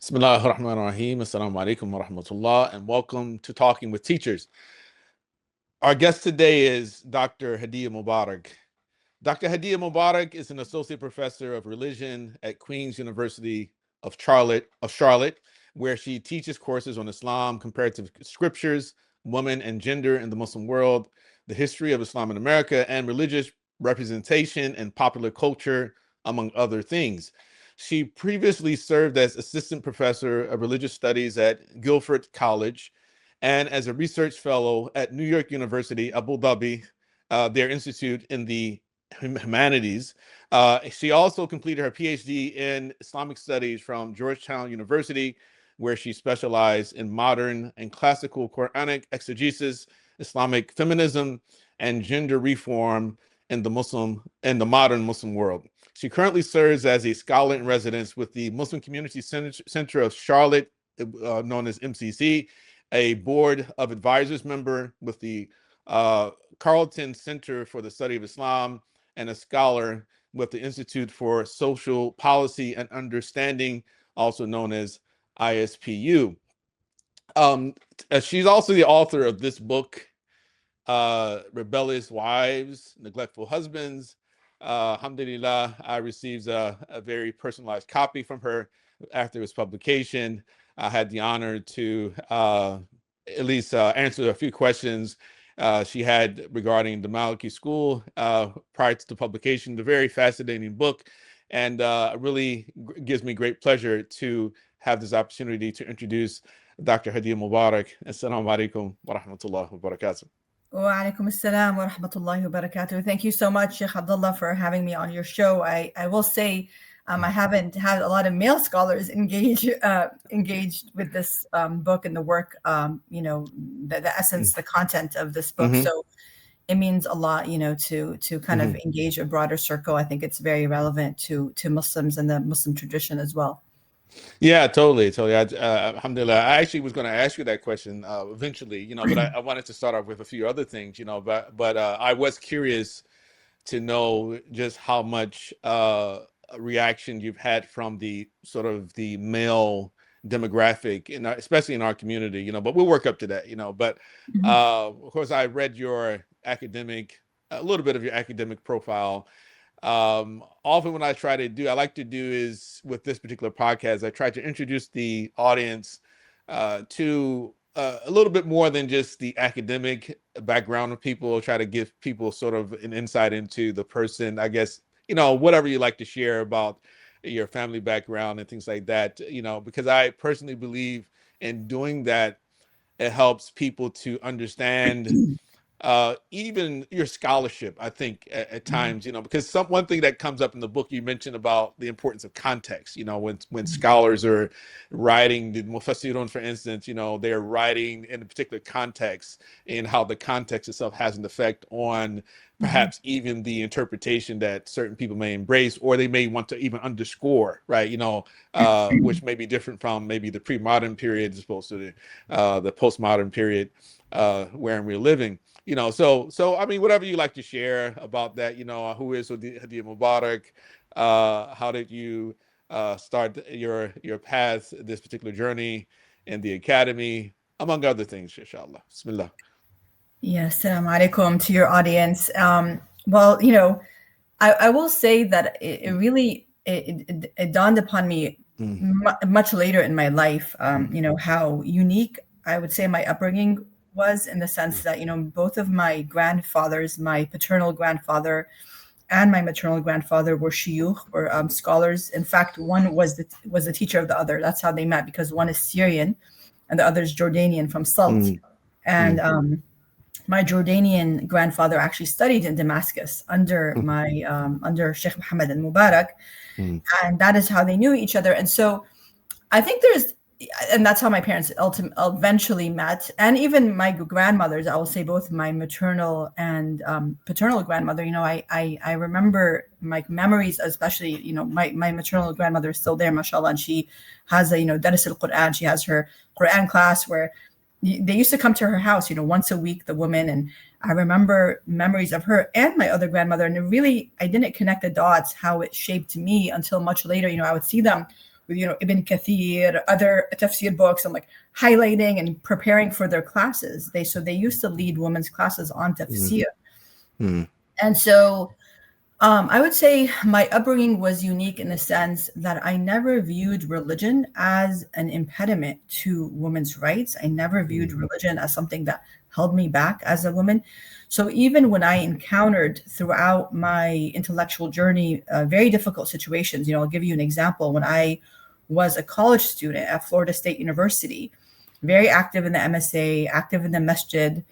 Bismillah ar-Rahman ar-Rahim. Assalamu alaikum wa rahmatullah, and welcome to Talking with Teachers. Our guest today is Dr. Hadia Mubarak. Dr. Hadia Mubarak is an associate professor of religion at Queen's University of Charlotte, where she teaches courses on Islam, comparative scriptures, women and gender in the Muslim world, the history of Islam in America, and religious representation and popular culture, among other things. She previously served as assistant professor of religious studies at Guildford College and as a research fellow at New York University, Abu Dhabi, their institute in the humanities. She also completed her PhD in Islamic studies from Georgetown University, where she specialized in modern and classical Quranic exegesis, Islamic feminism, and gender reform in the modern Muslim world. She currently serves as a scholar in residence with the Muslim Community Center of Charlotte, known as MCC, a board of advisors member with the Carleton Center for the Study of Islam, and a scholar with the Institute for Social Policy and Understanding, also known as ISPU. She's also the author of this book, Rebellious Wives, Neglectful Husbands. Alhamdulillah, I received a very personalized copy from her after its publication. I had the honor to at least answer a few questions she had regarding the Maliki School prior to the publication. The very fascinating book, and really gives me great pleasure to have this opportunity to introduce Dr. Hadia Mubarak. Assalamu alaikum wa rahmatullahi wa barakatuh. Wa alaikum assalam wa rahmatullahi wa barakatuh. Thank you so much, Sheikh Abdullah, for having me on your show. I will say I haven't had a lot of male scholars engaged with this book and the work, the essence, the content of this book. Mm-hmm. So it means a lot, to kind of engage a broader circle. I think it's very relevant to Muslims and the Muslim tradition as well. Yeah, totally. Alhamdulillah. I actually was going to ask you that question eventually, but I wanted to start off with a few other things, but I was curious to know just how much reaction you've had from the sort of the male demographic, especially in our community, but we'll work up to that, but of course I read a little bit of your academic profile. Often what I like to do is with this particular podcast, I try to introduce the audience to a little bit more than just the academic background of people, try to give people sort of an insight into the person, I guess, whatever you like to share about your family background and things like that, because I personally believe in doing that, it helps people to understand even your scholarship, I think at times, because one thing that comes up in the book, you mentioned about the importance of context, when scholars are writing, the Mufassirun, for instance, they're writing in a particular context and how the context itself has an effect on perhaps even the interpretation that certain people may embrace, or they may want to even underscore, right? Which may be different from maybe the pre-modern period as opposed to the postmodern period wherein we're living. So I mean, whatever you like to share about that, who is Hadia Mubarak? How did you start your path, this particular journey in the academy, among other things, inshallah. Bismillah. Yes, assalamu alaikum to your audience. Well, I will say that it really dawned upon me much later in my life, how unique I would say my upbringing was, in the sense that, both of my grandfathers, my paternal grandfather and my maternal grandfather, were shuyukh, or scholars. In fact, one was the teacher of the other. That's how they met, because one is Syrian and the other is Jordanian from Salt. And my Jordanian grandfather actually studied in Damascus under under Sheikh Muhammad al-Mubarak. And that is how they knew each other. And so I think and that's how my parents eventually met. And even my grandmothers, I will say both my maternal and paternal grandmother, I remember my memories, especially, my maternal grandmother is still there, mashallah, and she has Daris al-Quran. She has her Quran class where they used to come to her house, once a week, the woman. And I remember memories of her and my other grandmother. And I didn't connect the dots, how it shaped me, until much later, I would see them with Ibn Kathir, other tafsir books, and like highlighting and preparing for their classes. They used to lead women's classes on tafsir. And so I would say my upbringing was unique in the sense that I never viewed religion as an impediment to women's rights. I never viewed religion as something that held me back as a woman. So even when I encountered throughout my intellectual journey very difficult situations, I'll give you an example. When I was a college student at Florida State University, very active in the MSA, active in the masjid.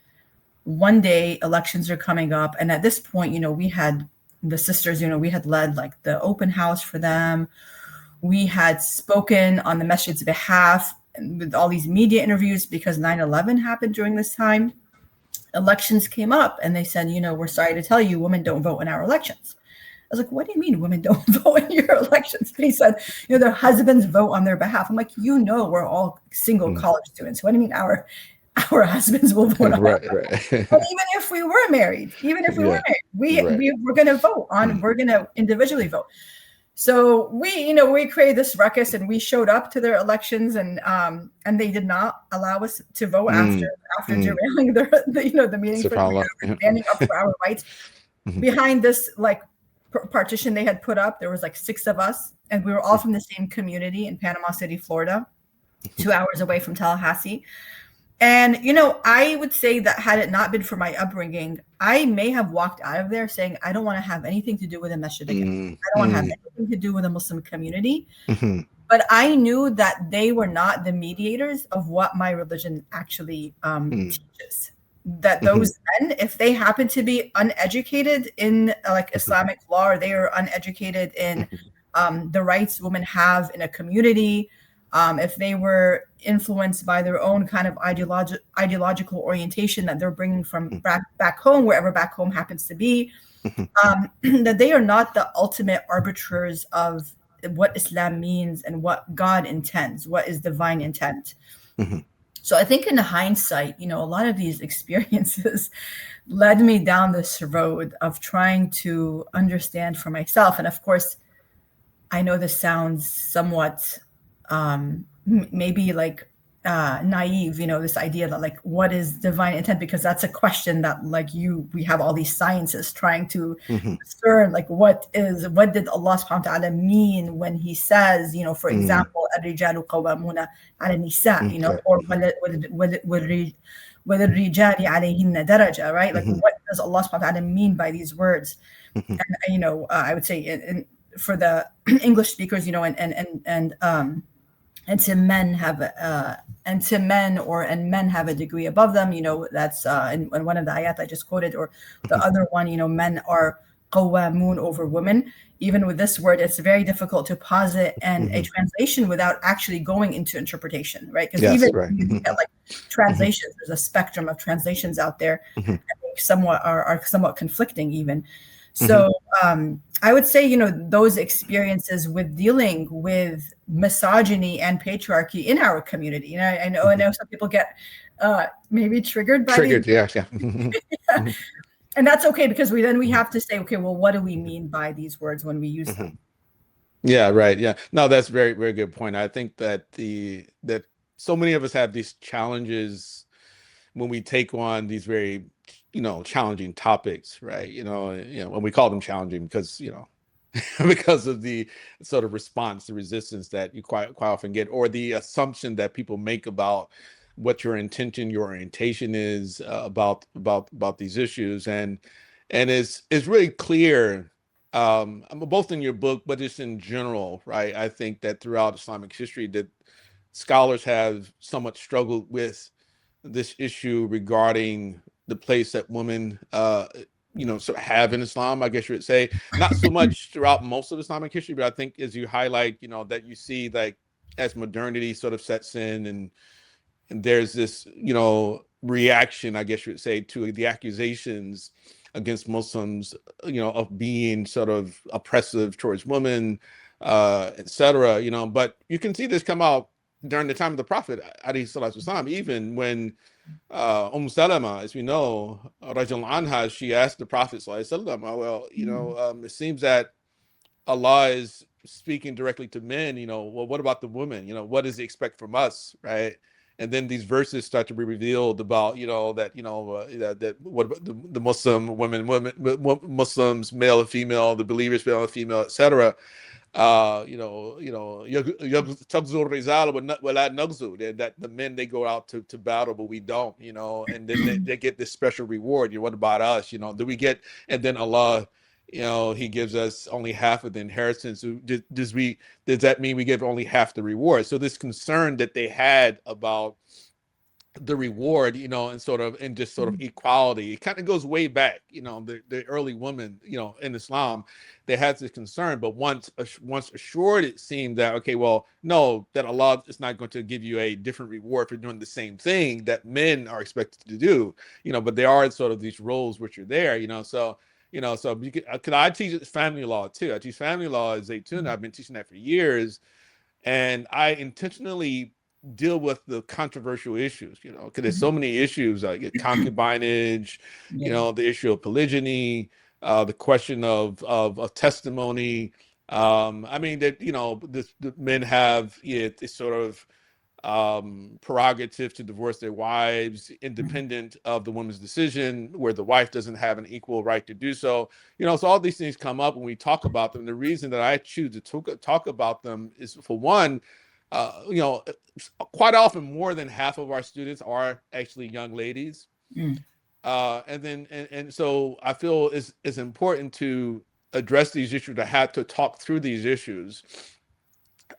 One day elections are coming up, and at this point, we had the sisters, we had led like the open house for them. We had spoken on the masjid's behalf with all these media interviews because 9/11 happened during this time. Elections came up and they said, we're sorry to tell you, women don't vote in our elections. I was like, what do you mean women don't vote in your elections? They said, their husbands vote on their behalf. I'm like, we're all single college students. What do you mean our husbands will vote on Right. But even if we were married, we're going to vote on, we're going to individually vote. So we created this ruckus and we showed up to their elections and they did not allow us to vote after derailing the meeting for standing up for our rights. Behind this like partition they had put up, there was like 6 of us, and we were all from the same community in Panama City, Florida, 2 hours away from Tallahassee. And, I would say that had it not been for my upbringing, I may have walked out of there saying, I don't want to have anything to do with a masjid again. I don't want to have anything to do with a Muslim community. But I knew that they were not the mediators of what my religion actually teaches. That those men, if they happen to be uneducated in like Islamic law, or they are uneducated in the rights women have in a community, if they were influenced by their own kind of ideological orientation that they're bringing from back home, wherever back home happens to be, that they are not the ultimate arbiters of what Islam means and what God intends, what is divine intent. So I think in hindsight, a lot of these experiences led me down this road of trying to understand for myself. And of course, I know this sounds somewhat maybe like naive, this idea that like, what is divine intent? Because that's a question that like we have all these sciences trying to discern, like what did Allah subhanahu wa ta'ala mean when he says, for example, الرجال قوامون على النساء, or وللرجال عليهن درجة, right? Like what does Allah subhanahu wa ta'ala mean by these words? And I would say for the English speakers, and to men have men have a degree above them, that's in one of the ayat I just quoted, or the other one, men are qawamun over women. Even with this word, it's very difficult to posit and a translation without actually going into interpretation, right? Because even at like translations, there's a spectrum of translations out there, and somewhat are somewhat conflicting even. So I would say, those experiences with dealing with misogyny and patriarchy in our community. I know some people get maybe triggered by these. Yeah. And that's okay, because we have to say, okay, well, what do we mean by these words when we use them? Yeah, right. Yeah. No, that's very, very good point. I think that that so many of us have these challenges when we take on these very challenging topics, right? When we call them challenging because because of the sort of response, the resistance that you quite often get, or the assumption that people make about what your intention, your orientation is about these issues, and it's really clear, both in your book, but just in general, right? I think that throughout Islamic history, that scholars have somewhat struggled with this issue regarding the place that women sort of have in Islam, I guess you would say. Not so much throughout most of Islamic history, but I think as you highlight, that you see, like, as modernity sort of sets in, and there's this reaction, I guess you would say, to the accusations against Muslims, of being sort of oppressive towards women, etc. But you can see this come out during the time of the Prophet, alayhi salatu wasalam, even when Salama, as we know, Rajul Anha, she asked the Prophet sallallahu alaihi wasallam, well, it seems that Allah is speaking directly to men, well, what about the women? What does he expect from us, right? And then these verses start to be revealed about, that what about the Muslim Muslims, male and female, the believers, male and female, etc. تغزو الرجال ولا نغزو, that the men, they go out to battle, but we don't, and then they get this special reward. What about us? Do we get? And then Allah, he gives us only half of the inheritance. Does that mean we give only half the reward? So this concern that they had about the reward, and just sort of equality, it kind of goes way back, the early women, in Islam, they had this concern. But once assured, it seemed that, okay, well, no, that Allah is not going to give you a different reward for doing the same thing that men are expected to do, but there are sort of these roles which are there, so because I teach family law too. I teach family law as a tune. I've been teaching that for years, and I intentionally deal with the controversial issues, because there's so many issues, like concubinage, the issue of polygyny, the question of testimony. I mean that, the men have this sort of prerogative to divorce their wives independent of the woman's decision, where the wife doesn't have an equal right to do so. So all these things come up when we talk about them. The reason that I choose to talk about them is, for one, quite often more than half of our students are actually young ladies. And so I feel it's important to address these issues, to have to talk through these issues.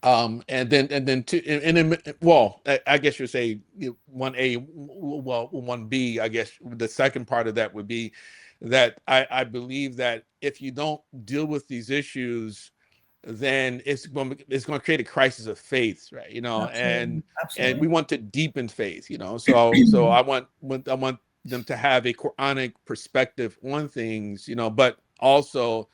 And then well, I guess you'd say 1A, well, 1B, I guess the second part of that would be that I believe that if you don't deal with these issues, then it's going to create a crisis of faith, right? Absolutely. And we want to deepen faith, so I want them to have a Quranic perspective on things, but also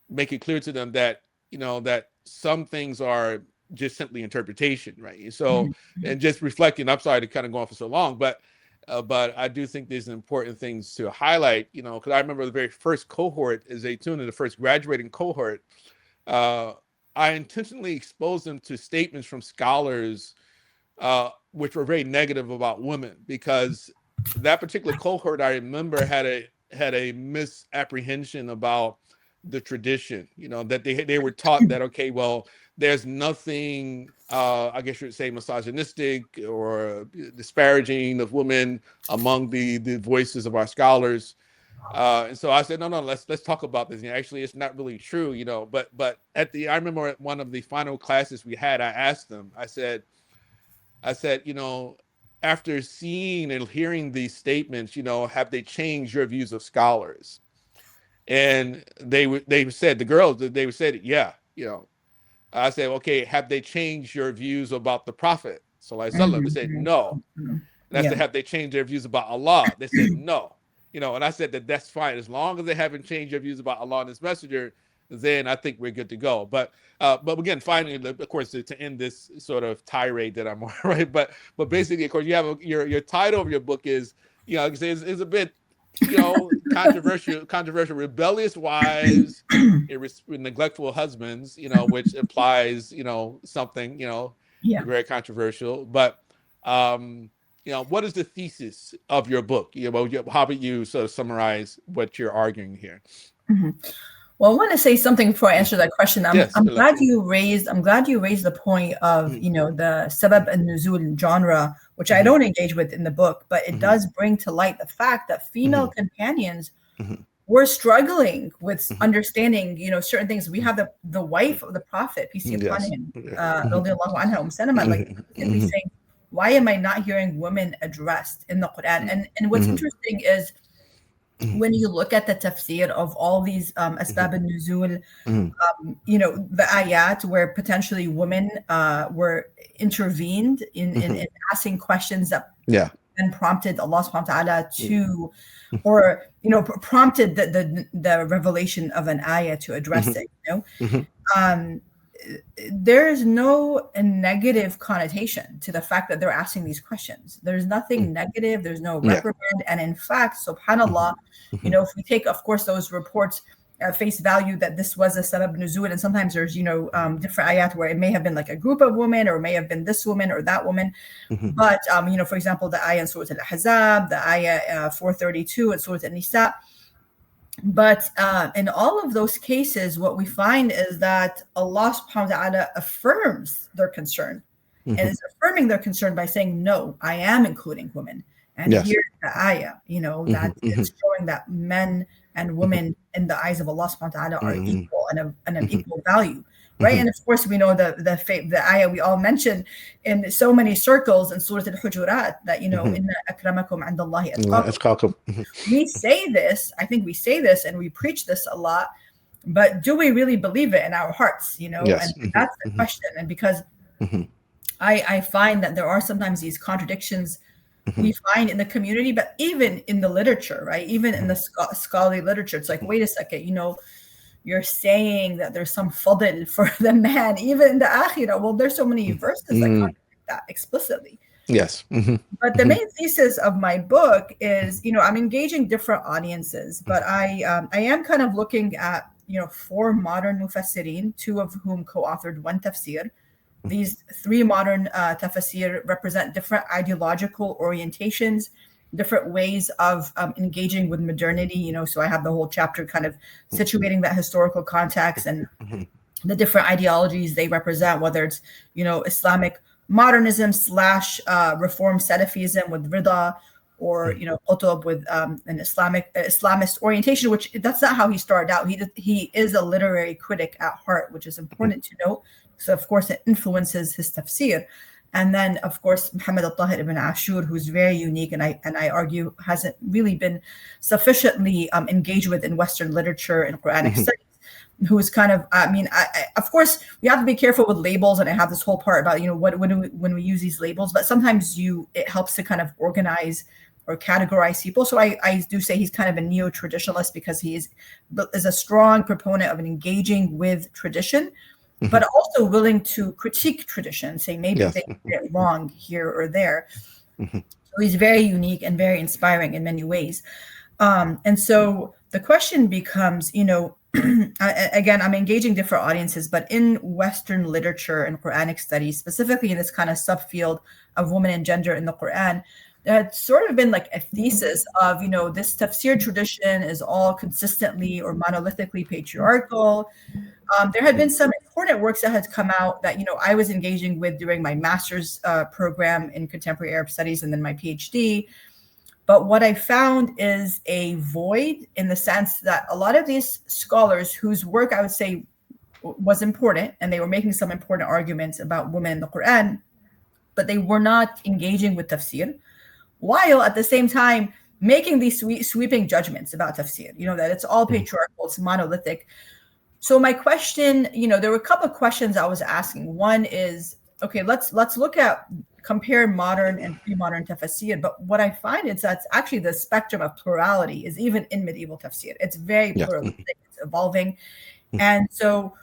make it clear to them that, that some things are just simply interpretation, right? So, and just reflecting, I'm sorry to kind of go on for so long, but I do think there's important things to highlight, because I remember the very first cohort is the first graduating cohort. I intentionally exposed them to statements from scholars, which were very negative about women, because that particular cohort, I remember, had a misapprehension about the tradition, that they were taught that, okay, well, there's nothing, I guess you would say, misogynistic or disparaging of women among the voices of our scholars. And so I said, no, let's talk about this. Actually, it's not really true, but I remember at one of the final classes we had, I asked them, I said, after seeing and hearing these statements, have they changed your views of scholars? And they said, the girls, they said, yeah, I said, okay, have they changed your views about the Prophet? So I said, they said, no. And I said, have they changed their views about Allah? They said, no. And I said that's fine. As long as they haven't changed their views about Allah and his messenger, then I think we're good to go. But again, finally, of course, to end this sort of tirade that I'm on, right? But basically, of course, you have your title of your book is, is a bit, controversial, Rebellious Wives, Neglectful Husbands, which implies, something, very controversial. But, what is the thesis of your book? How about you sort of summarize what you're arguing here? Well, I want to say something before I answer that question. I'm glad you raised the point of, the sabab and nuzul genre, which I don't engage with in the book, but it does bring to light the fact that female companions were struggling with understanding, certain things. We have the wife of the Prophet, peace be upon him, radiallahu anha, Salama, like simply saying, why am I not hearing women addressed in the Quran? And what's interesting is, when you look at the tafsir of all these asbab al-nuzul, the ayat where potentially women were intervened in asking questions that then prompted Allah subhanahu wa ta'ala to, or, prompted the revelation of an ayah to address it, there is no negative connotation to the fact that they're asking these questions. There's nothing negative. There's no reprimand. And in fact, subhanAllah, if we take, of course, those reports face value that this was a sabab nuzul, and sometimes there's different ayat where it may have been like a group of women, or may have been this woman or that woman. But for example, the ayah in Surah Al-Ahzab, the ayah 432 in Surah An-Nisa. But in all of those cases, what we find is that Allah subhanahu wa ta'ala affirms their concern, and is affirming their concern by saying, no, I am including women. And here's the ayah, that is showing that men and women in the eyes of Allah subhanahu wa ta'ala are equal and of equal value. Right. And of course, we know the ayah we all mentioned in so many circles in Surah Al-Hujurat that, inna akramakum indallahi atqakum. We say this, I think we say this and we preach this a lot, but do we really believe it in our hearts? Yes. And that's the question. And because I find that there are sometimes these contradictions we find in the community, but even in the literature, right? Even in the scholarly literature, it's like, wait a second, you're saying that there's some fadl for the man, even in the akhirah. Well, there's so many verses that contradict that explicitly. Yes. But the main thesis of my book is, I'm engaging different audiences, but I am kind of looking at, 4 modern mufassirin, 2 of whom co-authored 1 tafsir. These 3 modern tafsir represent different ideological orientations, different ways of engaging with modernity, so I have the whole chapter kind of situating that historical context and the different ideologies they represent, whether it's, Islamic modernism / reform Salafism with Rida, or, Qutb with an Islamist orientation, which that's not how he started out. He is a literary critic at heart, which is important to note. So, of course, it influences his tafsir. And then, of course, Muhammad al-Tahir ibn Ashur, who's very unique and I argue hasn't really been sufficiently engaged with in Western literature and Quranic studies, who's kind of, of course, we have to be careful with labels. And I have this whole part about, when we use these labels, but sometimes it helps to kind of organize or categorize people. So I do say he's kind of a neo-traditionalist because he is a strong proponent of engaging with tradition, but also willing to critique tradition, say maybe they get it wrong here or there. So he's very unique and very inspiring in many ways. And so the question becomes, again, I'm engaging different audiences, but in Western literature and Quranic studies, specifically in this kind of subfield of women and gender in the Quran, it's sort of been like a thesis of, this tafsir tradition is all consistently or monolithically patriarchal. There had been some important works that had come out that, I was engaging with during my master's program in contemporary Arab studies and then my PhD. But what I found is a void in the sense that a lot of these scholars whose work I would say was important, and they were making some important arguments about women in the Quran, but they were not engaging with tafsir, while at the same time making these sweeping judgments about tafsir, that it's all patriarchal, it's monolithic. So my question, there were a couple of questions I was asking. One is, okay, let's look at, compare modern and pre-modern tafsir. But what I find is that actually the spectrum of plurality is even in medieval tafsir. It's very pluralistic, it's evolving. And so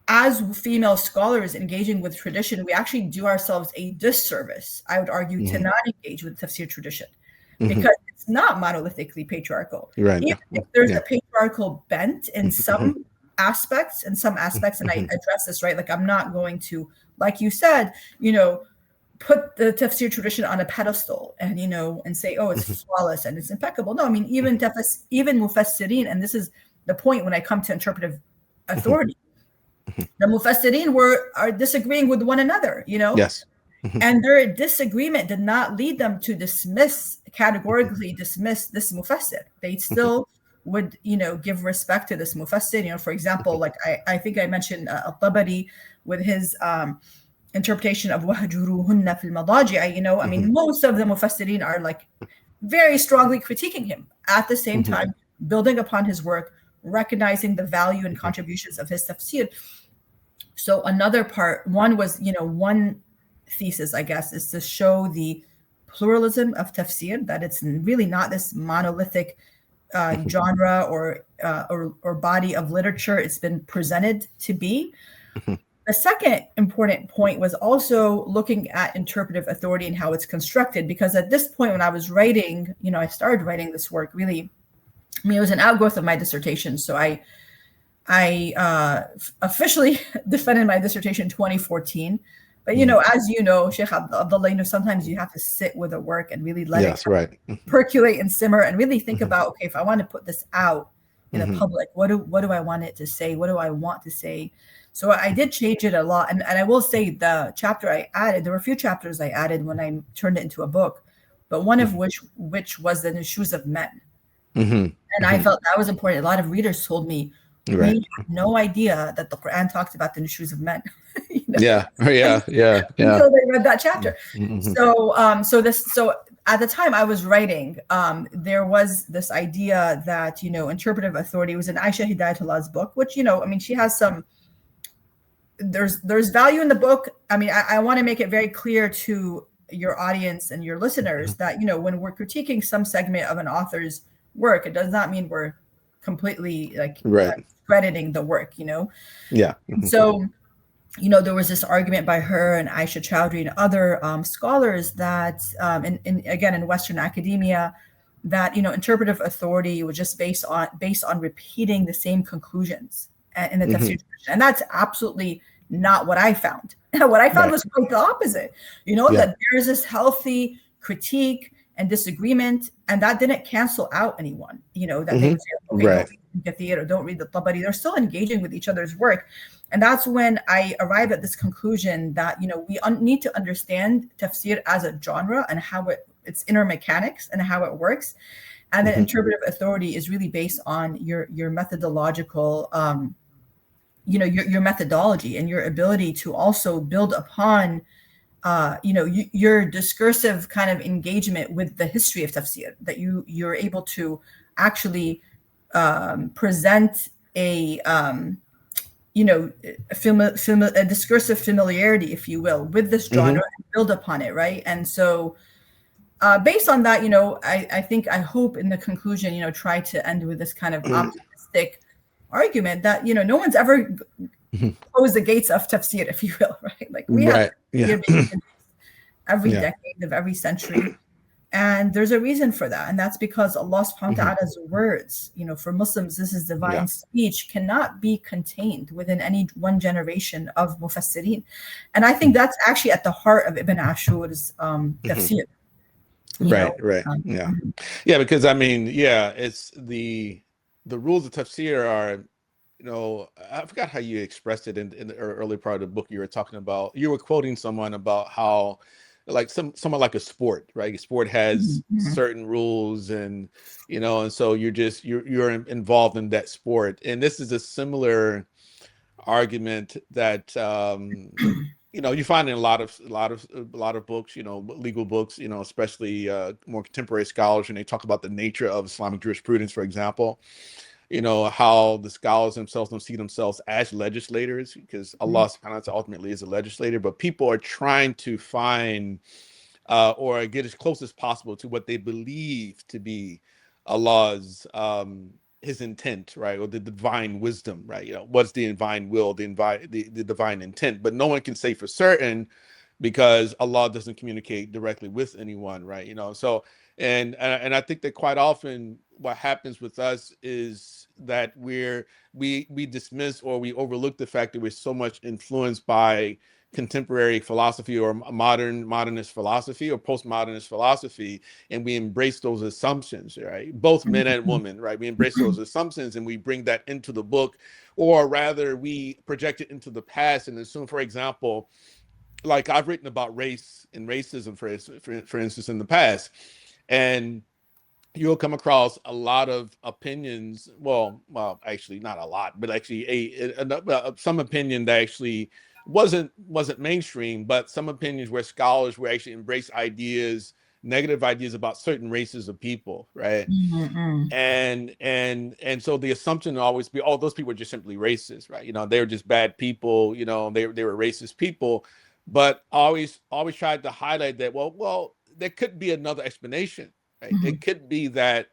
as female scholars engaging with tradition, we actually do ourselves a disservice, I would argue, to not engage with tafsir tradition, because it's not monolithically patriarchal. Right. Even if there's a patriarchal bent in some aspects, and I address this, right? Like, I'm not going to, like you said, put the tafsir tradition on a pedestal and, and say, oh, it's flawless and it's impeccable. No, I mean, even mufassirin, and this is the point when I come to interpretive authority, the mufassirin are disagreeing with one another, Yes. And their disagreement did not lead them to categorically dismiss this mufassir. They still would, give respect to this mufassir. For example, like I think I mentioned Al-Tabari with his interpretation of wahjuruhunna fil madaji', I mean, most of the mufassirin are like very strongly critiquing him, at the same time building upon his work, recognizing the value and contributions of his tafsir. So another part, one was, one thesis, I guess, is to show the pluralism of tafsir, that it's really not this monolithic genre or body of literature it's been presented to be. The second important point was also looking at interpretive authority and how it's constructed, because at this point when I was writing, I started writing this work really I mean, it was an outgrowth of my dissertation. So I officially defended my dissertation in 2014. But as you know, Sheikh Abdullah, sometimes you have to sit with the work and really let it Yes, right. percolate and simmer and really think about, okay, if I want to put this out in the Hmm. public, what do I want it to say? What do I want to say? So I did change it a lot. And I will say the chapter I added, there were a few chapters I added when I turned it into a book, but one of which was the shoes of men. Hmm. And I Hmm. felt that was important. A lot of readers told me, we Right. had no idea that the Quran talks about the shoes of men, Yeah. Yeah. Yeah. Yeah. until they read that chapter. Hmm. So at the time I was writing, there was this idea that, interpretive authority was in Aisha Hidayatullah's book, which, I mean, she has some, there's value in the book. I mean, I want to make it very clear to your audience and your listeners that, when we're critiquing some segment of an author's work, it does not mean we're completely Right. crediting the work, Yeah. So, there was this argument by her and Aisha Chowdhury and other scholars that, again, in Western academia, that, interpretive authority was just based on repeating the same conclusions in the Hmm. tafsir tradition. And that's absolutely not what I found. What I found Right. was quite the opposite, Yeah. that there's this healthy critique and disagreement, and that didn't cancel out anyone, that they Hmm. would say, okay, don't Right. read Kathir or don't read the Tabari. They're still engaging with each other's work. And that's when I arrived at this conclusion that, we need to understand tafsir as a genre and how its inner mechanics and how it works. And then Hmm. interpretive authority is really based on your methodological, your methodology and your ability to also build upon, your discursive kind of engagement with the history of tafsir, that you're able to actually present a a discursive familiarity, if you will, with this genre Hmm. and build upon it, right? And so, based on that, I hope in the conclusion, try to end with this kind of optimistic argument that, no one's ever closed the gates of tafsir, if you will, right? Like we have Right. Yeah. tafsir being every Yeah. decade of every century. And there's a reason for that. And that's because Allah subhanahu wa Hmm. ta'ala's words, for Muslims, this is Yeah. divine speech, cannot be contained within any one generation of mufassirin. And I think that's actually at the heart of Ibn Ashur's Hmm. tafsir, you know. Right. Right. Um, Yeah. Yeah. Because I mean, yeah, it's the rules of tafsir are, I forgot how you expressed it in the early part of the book. You were talking about, you were quoting someone about how, like someone like a sport, right? A sport has mhm, certain rules, and so you're involved in that sport. And this is a similar argument that you find in a lot of books, legal books, especially more contemporary scholars, and they talk about the nature of Islamic jurisprudence, for example. How the scholars themselves don't see themselves as legislators, because mhm, Allah subhanahu wa ta'ala ultimately is a legislator, but people are trying to find or get as close as possible to what they believe to be Allah's his intent, right, or the divine wisdom, right? What's the divine will, the divine intent, but no one can say for certain because Allah doesn't communicate directly with anyone, right? So and I think that quite often what happens with us is that we dismiss or we overlook the fact that we're so much influenced by contemporary philosophy or modernist philosophy or postmodernist philosophy, and we embrace those assumptions, right? Both men and mhm, women, right? We embrace those assumptions and we bring that into the book, or rather we project it into the past and assume, for example, like I've written about race and racism, for instance, in the past, and you'll come across a lot of opinions. Well, actually, not a lot, but actually some opinion that actually wasn't mainstream, but some opinions where scholars were actually embrace ideas, negative ideas about certain races of people, right? mhm, And so the assumption will always be, oh, those people are just simply racist, right? They were just bad people, they were racist people. But always tried to highlight that, well, there could be another explanation, right? mhm, It could be that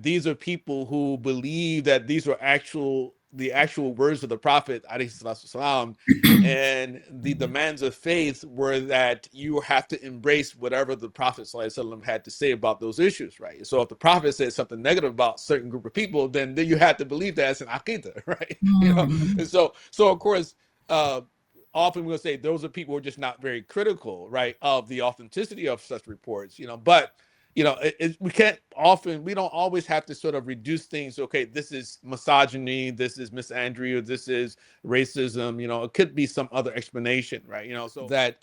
these are people who believe that these are actual the actual words of the Prophet, alayhi salatu wasalam, and the demands of faith were that you have to embrace whatever the Prophet sallallahu alaihi wasallam had to say about those issues, right? So if the Prophet said something negative about a certain group of people, then you have to believe that as an aqidah, right? And so of course, often we'll say those are people who are just not very critical, right, of the authenticity of such reports, but we don't always have to sort of reduce things. Okay, this is misogyny, this is misandry, or this is racism. It could be some other explanation, right? So that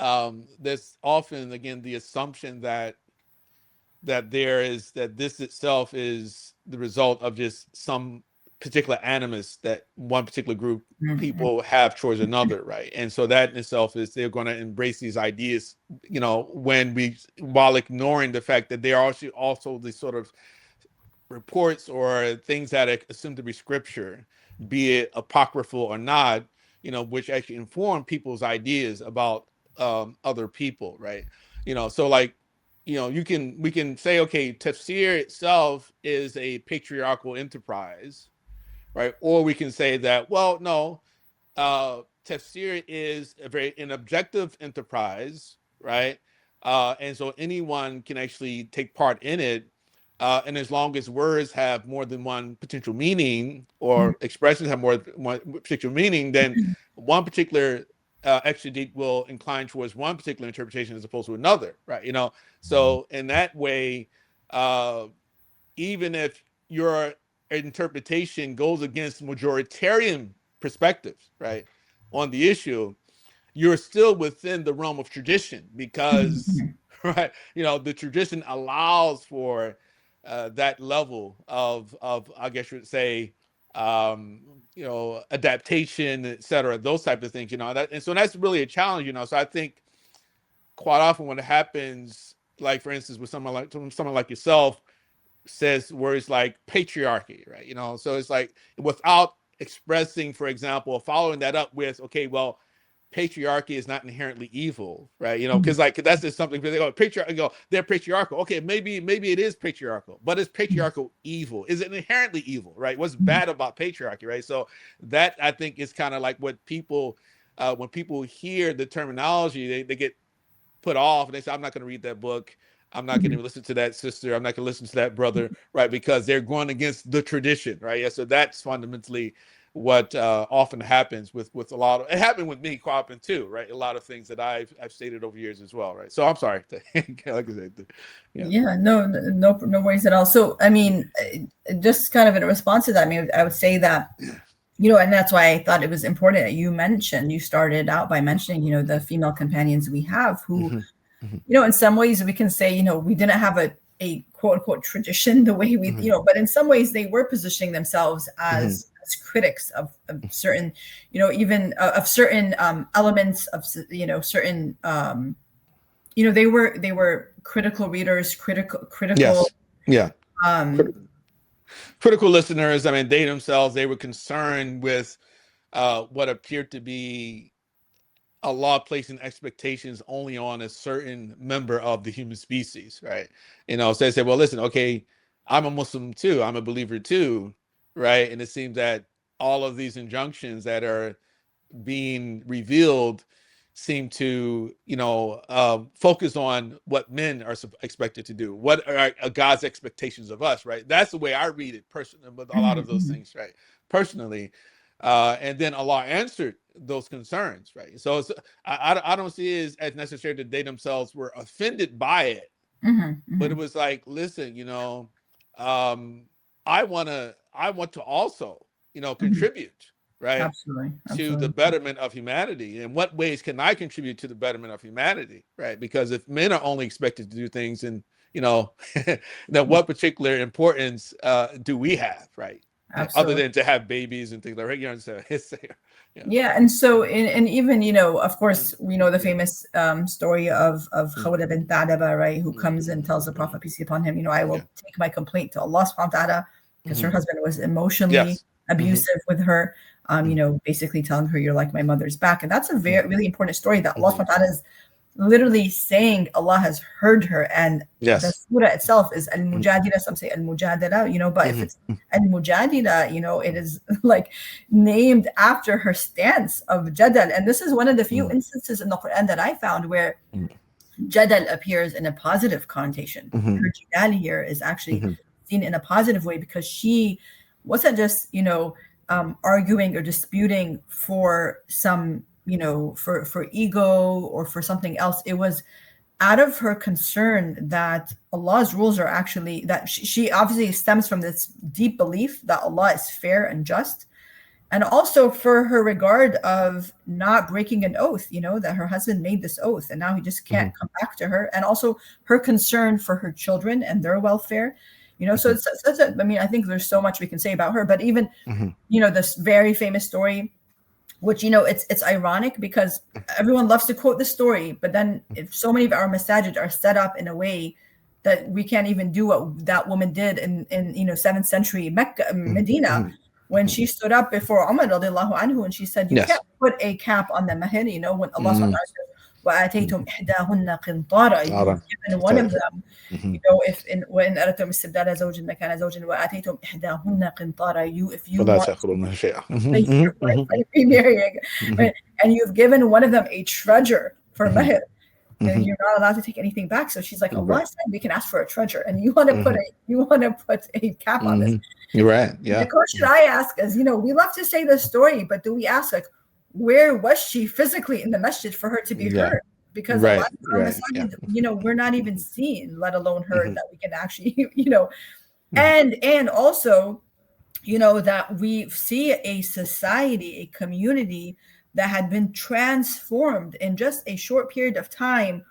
there's often, again, the assumption that this itself is the result of just some particular animus that one particular group people have towards another, right? And so that in itself is they're going to embrace these ideas, while ignoring the fact that they are also the sort of reports or things that are assumed to be scripture, be it apocryphal or not, which actually inform people's ideas about other people, right? So like, we can say, okay, tafsir itself is a patriarchal enterprise, right? Or we can say that, well, no, tafsir is an objective enterprise, right? And so anyone can actually take part in it. And as long as words have more than one potential meaning, or expressions have more than one particular meaning, then one particular exegete will incline towards one particular interpretation as opposed to another, right? So in that way, even if your interpretation goes against majoritarian perspectives, right, on the issue, you're still within the realm of tradition because, right, the tradition allows for that level of I guess you would say, adaptation, et cetera, those types of things, and so that's really a challenge, So I think quite often when it happens, like for instance, with someone like yourself, says words like patriarchy, right? So it's like without expressing, for example, following that up with, okay, well, patriarchy is not inherently evil, right? Because like that's just something they go they're patriarchal. Okay, maybe it is patriarchal, but is patriarchal evil? Is it inherently evil, right? What's bad about patriarchy, right? So that I think is kind of like what people when people hear the terminology, they get put off and they say, I'm not going to read that book. I'm not going to listen to that sister. I'm not going to listen to that brother, right? Because they're going against the tradition, right? Yeah. So that's fundamentally what often happens with a lot of, it happened with me quite often too, right? A lot of things that I've stated over years as well, right? So I'm sorry. Like I said, yeah, no worries at all. So, I mean, just kind of in response to that, I mean, I would say that, and that's why I thought it was important that you started out by mentioning, the female companions we have who, in some ways we can say, we didn't have a quote unquote tradition the way we, but in some ways they were positioning themselves as critics of certain, even of certain elements of, certain, they were critical readers, critical. Yes. Yeah. Critical listeners. I mean, they were concerned with what appeared to be Allah placing expectations only on a certain member of the human species, right? So they say, well, listen, okay, I'm a Muslim too, I'm a believer too, right? And it seems that all of these injunctions that are being revealed seem to, focus on what men are expected to do. What are God's expectations of us, right? That's the way I read it personally, with a lot of those things, right? Personally. And then Allah answered those concerns, right? So it's, I don't see it as necessary that they themselves were offended by it, but it was like, listen, I want to also, contribute, right? Absolutely. To the betterment of humanity. In what ways can I contribute to the betterment of humanity, right? Because if men are only expected to do things, and then what particular importance do we have, right? Absolutely. Other than to have babies and things like that. So, yeah, and so and even of course we know the famous story of Khawla bint Adaba, right, who comes and tells the Prophet, peace be upon him, I will take my complaint to Allah subhanahu wa ta'ala, because her husband was emotionally abusive with her, basically telling her, you're like my mother's back. And that's a really important story that Allah subhanahu wa ta'ala is literally saying Allah has heard her, and the Yes. surah itself is al-mujadila. Some say al-mujadala, but if it's al-mujadila, it is like named after her stance of jadal. And this is one of the few instances in the Quran that I found where jadal appears in a positive connotation. Her jidal here is actually seen in a positive way, because she wasn't just, arguing or disputing for some, for ego or for something else. It was out of her concern that Allah's rules are actually, that she obviously stems from this deep belief that Allah is fair and just. And also for her regard of not breaking an oath, that her husband made this oath and now he just can't come back to her. And also her concern for her children and their welfare. So I think there's so much we can say about her. But even, this very famous story, which, it's ironic because everyone loves to quote the story, but then if so many of our masajid are set up in a way that we can't even do what that woman did in 7th century Mecca, Medina, when she stood up before Umar radiallahu anhu and she said, you can't put a cap on the mahir, when Allah subhanahu wa ta'ala says, وَآتَيْتُمْ إِحْدَاهُنَّ قِنْطَارًا, you've given one of them, if in وَإِنْ أَرَدْتُمْ اسْتِبْدَالَ زَوْجٍ مَكَانَ زَوْجٍ وَآتَيْتُمْ إِحْدَاهُنَّ قِنْطَارًا, if you want to remarrying, and you've given one of them a treasure for mahir, and you're not allowed to take anything back. So she's like, Allah said we can ask for a treasure, and you want to put a cap on this. You're right. Yeah. The question I ask is, we love to say this story, but do we ask, like, where was she physically in the masjid for her to be heard? Because a lot of masajid, we're not even seen, let alone heard, that we can actually, and also, that we see a society, a community that had been transformed in just a short period of time,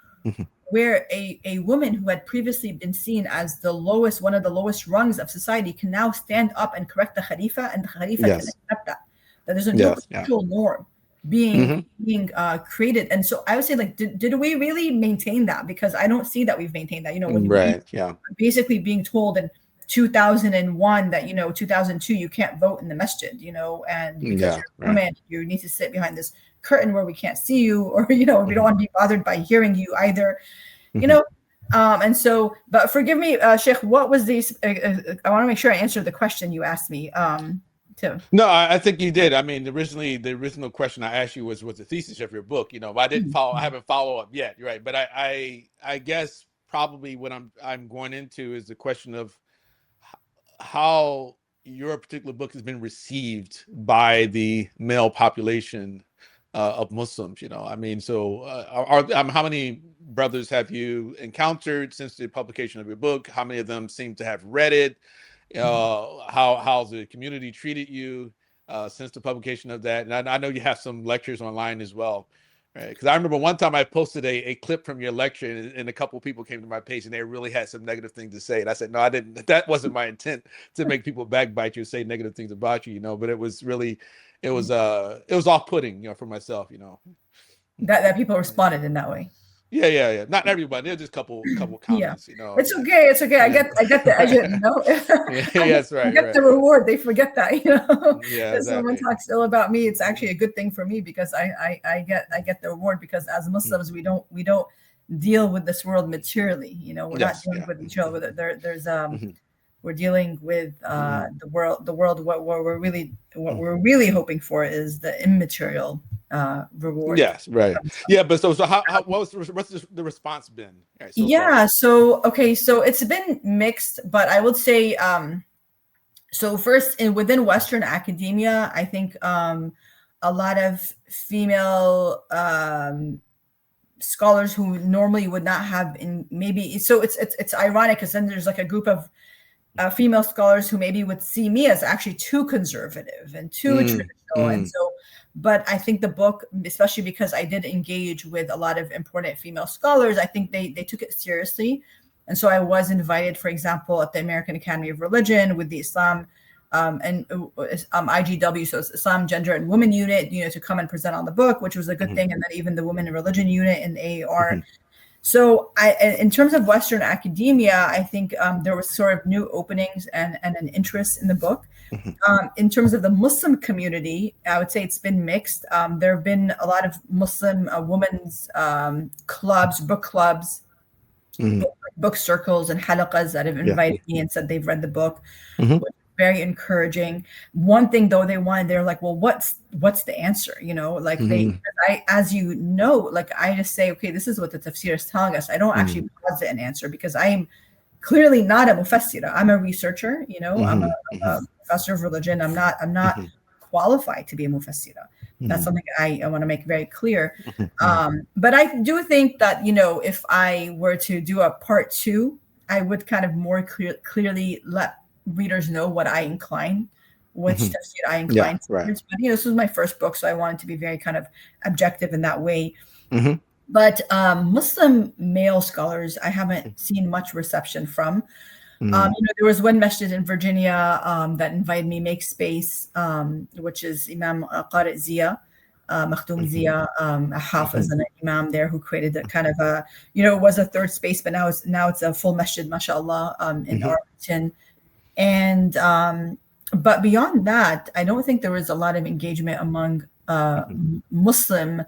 where a woman who had previously been seen as one of the lowest rungs of society can now stand up and correct the Khalifa, and the Khalifa can accept that there's a new cultural norm being created. And so I would say, like, did we really maintain that? Because I don't see that we've maintained that. When basically being told in 2001 that 2002 you can't vote in the masjid, and because you're a woman, you need to sit behind this curtain where we can't see you, or we don't want to be bothered by hearing you either, and so, but forgive me, Sheikh, what was these? I want to make sure I answered the question you asked me. No, I think you did. I mean, originally the original question I asked you was the thesis of your book. I didn't follow. I haven't followed up yet. You're right, but I guess probably what I'm going into is the question of how your particular book has been received by the male population of Muslims. I mean, so how many brothers have you encountered since the publication of your book? How many of them seem to have read it? How's the community treated you since the publication of that? And I know you have some lectures online as well, right? Because I remember one time I posted a clip from your lecture, and a couple of people came to my page and they really had some negative things to say. And I said, no, I didn't. That wasn't my intent to make people backbite you, say negative things about you, But it was really, it was off-putting, for myself, That people responded in that way. Yeah. Not everybody. There's just a couple comments, It's okay. It's okay. I get the ajr, Yes, right. I get the reward. They forget that, Yeah, exactly. Someone talks ill about me, it's actually a good thing for me, because I get the reward, because as Muslims we don't deal with this world materially. We're not dealing with material. There's we're dealing with the world. What we're really hoping for is the immaterial reward. Yes, right. Yeah, but so how what's the response been? Right, so far? So it's been mixed, but I would say so first, within Western academia, I think a lot of female scholars who normally would not have it's ironic, because then there's like a group of female scholars who maybe would see me as actually too conservative and too traditional. And so, but I think the book, especially because I did engage with a lot of important female scholars, I think they took it seriously. And so I was invited, for example, at the American Academy of Religion with the Islam and IGW, so it's Islam, Gender, and Women Unit, to come and present on the book, which was a good thing. And then even the Women in Religion Unit in AAR. So, in terms of Western academia, I think there was sort of new openings and an interest in the book. Mhm. In terms of the Muslim community, I would say it's been mixed. There have been a lot of Muslim women's clubs, book clubs, Mhm. book circles, and halaqas that have Yeah. invited me and said they've read the book, Mhm. which is very encouraging. One thing though they're like, well, what's the answer? You know, like Mhm. as you know, like I just say, okay, this is what the tafsir is telling us. I don't actually Mhm. posit an answer because I am clearly not a mufassira. I'm a researcher, you know, Mhm. a Mhm. professor of religion. I'm not Mhm. qualified to be a mufassira. That's Mhm. something I want to make very clear. Mhm. But I do think that, you know, if I were to do a part two, I would kind of more clearly let readers know what I incline, which Mhm. tafsir I Yeah. incline Right. towards. But, you know, this was my first book, so I wanted to be very kind of objective in that way. Mhm. But Muslim male scholars, I haven't seen much reception from. Mhm. You know, there was one masjid in Virginia that invited me make space, which is Imam Qari Zia, Makhdoom Mhm. Zia, a hafiz Mhm. and an imam there who created a kind of a, you know, it was a third space, but now it's a full masjid, mashallah, in Mhm. Arlington. And but beyond that, I don't think there was a lot of engagement among Mhm. Muslim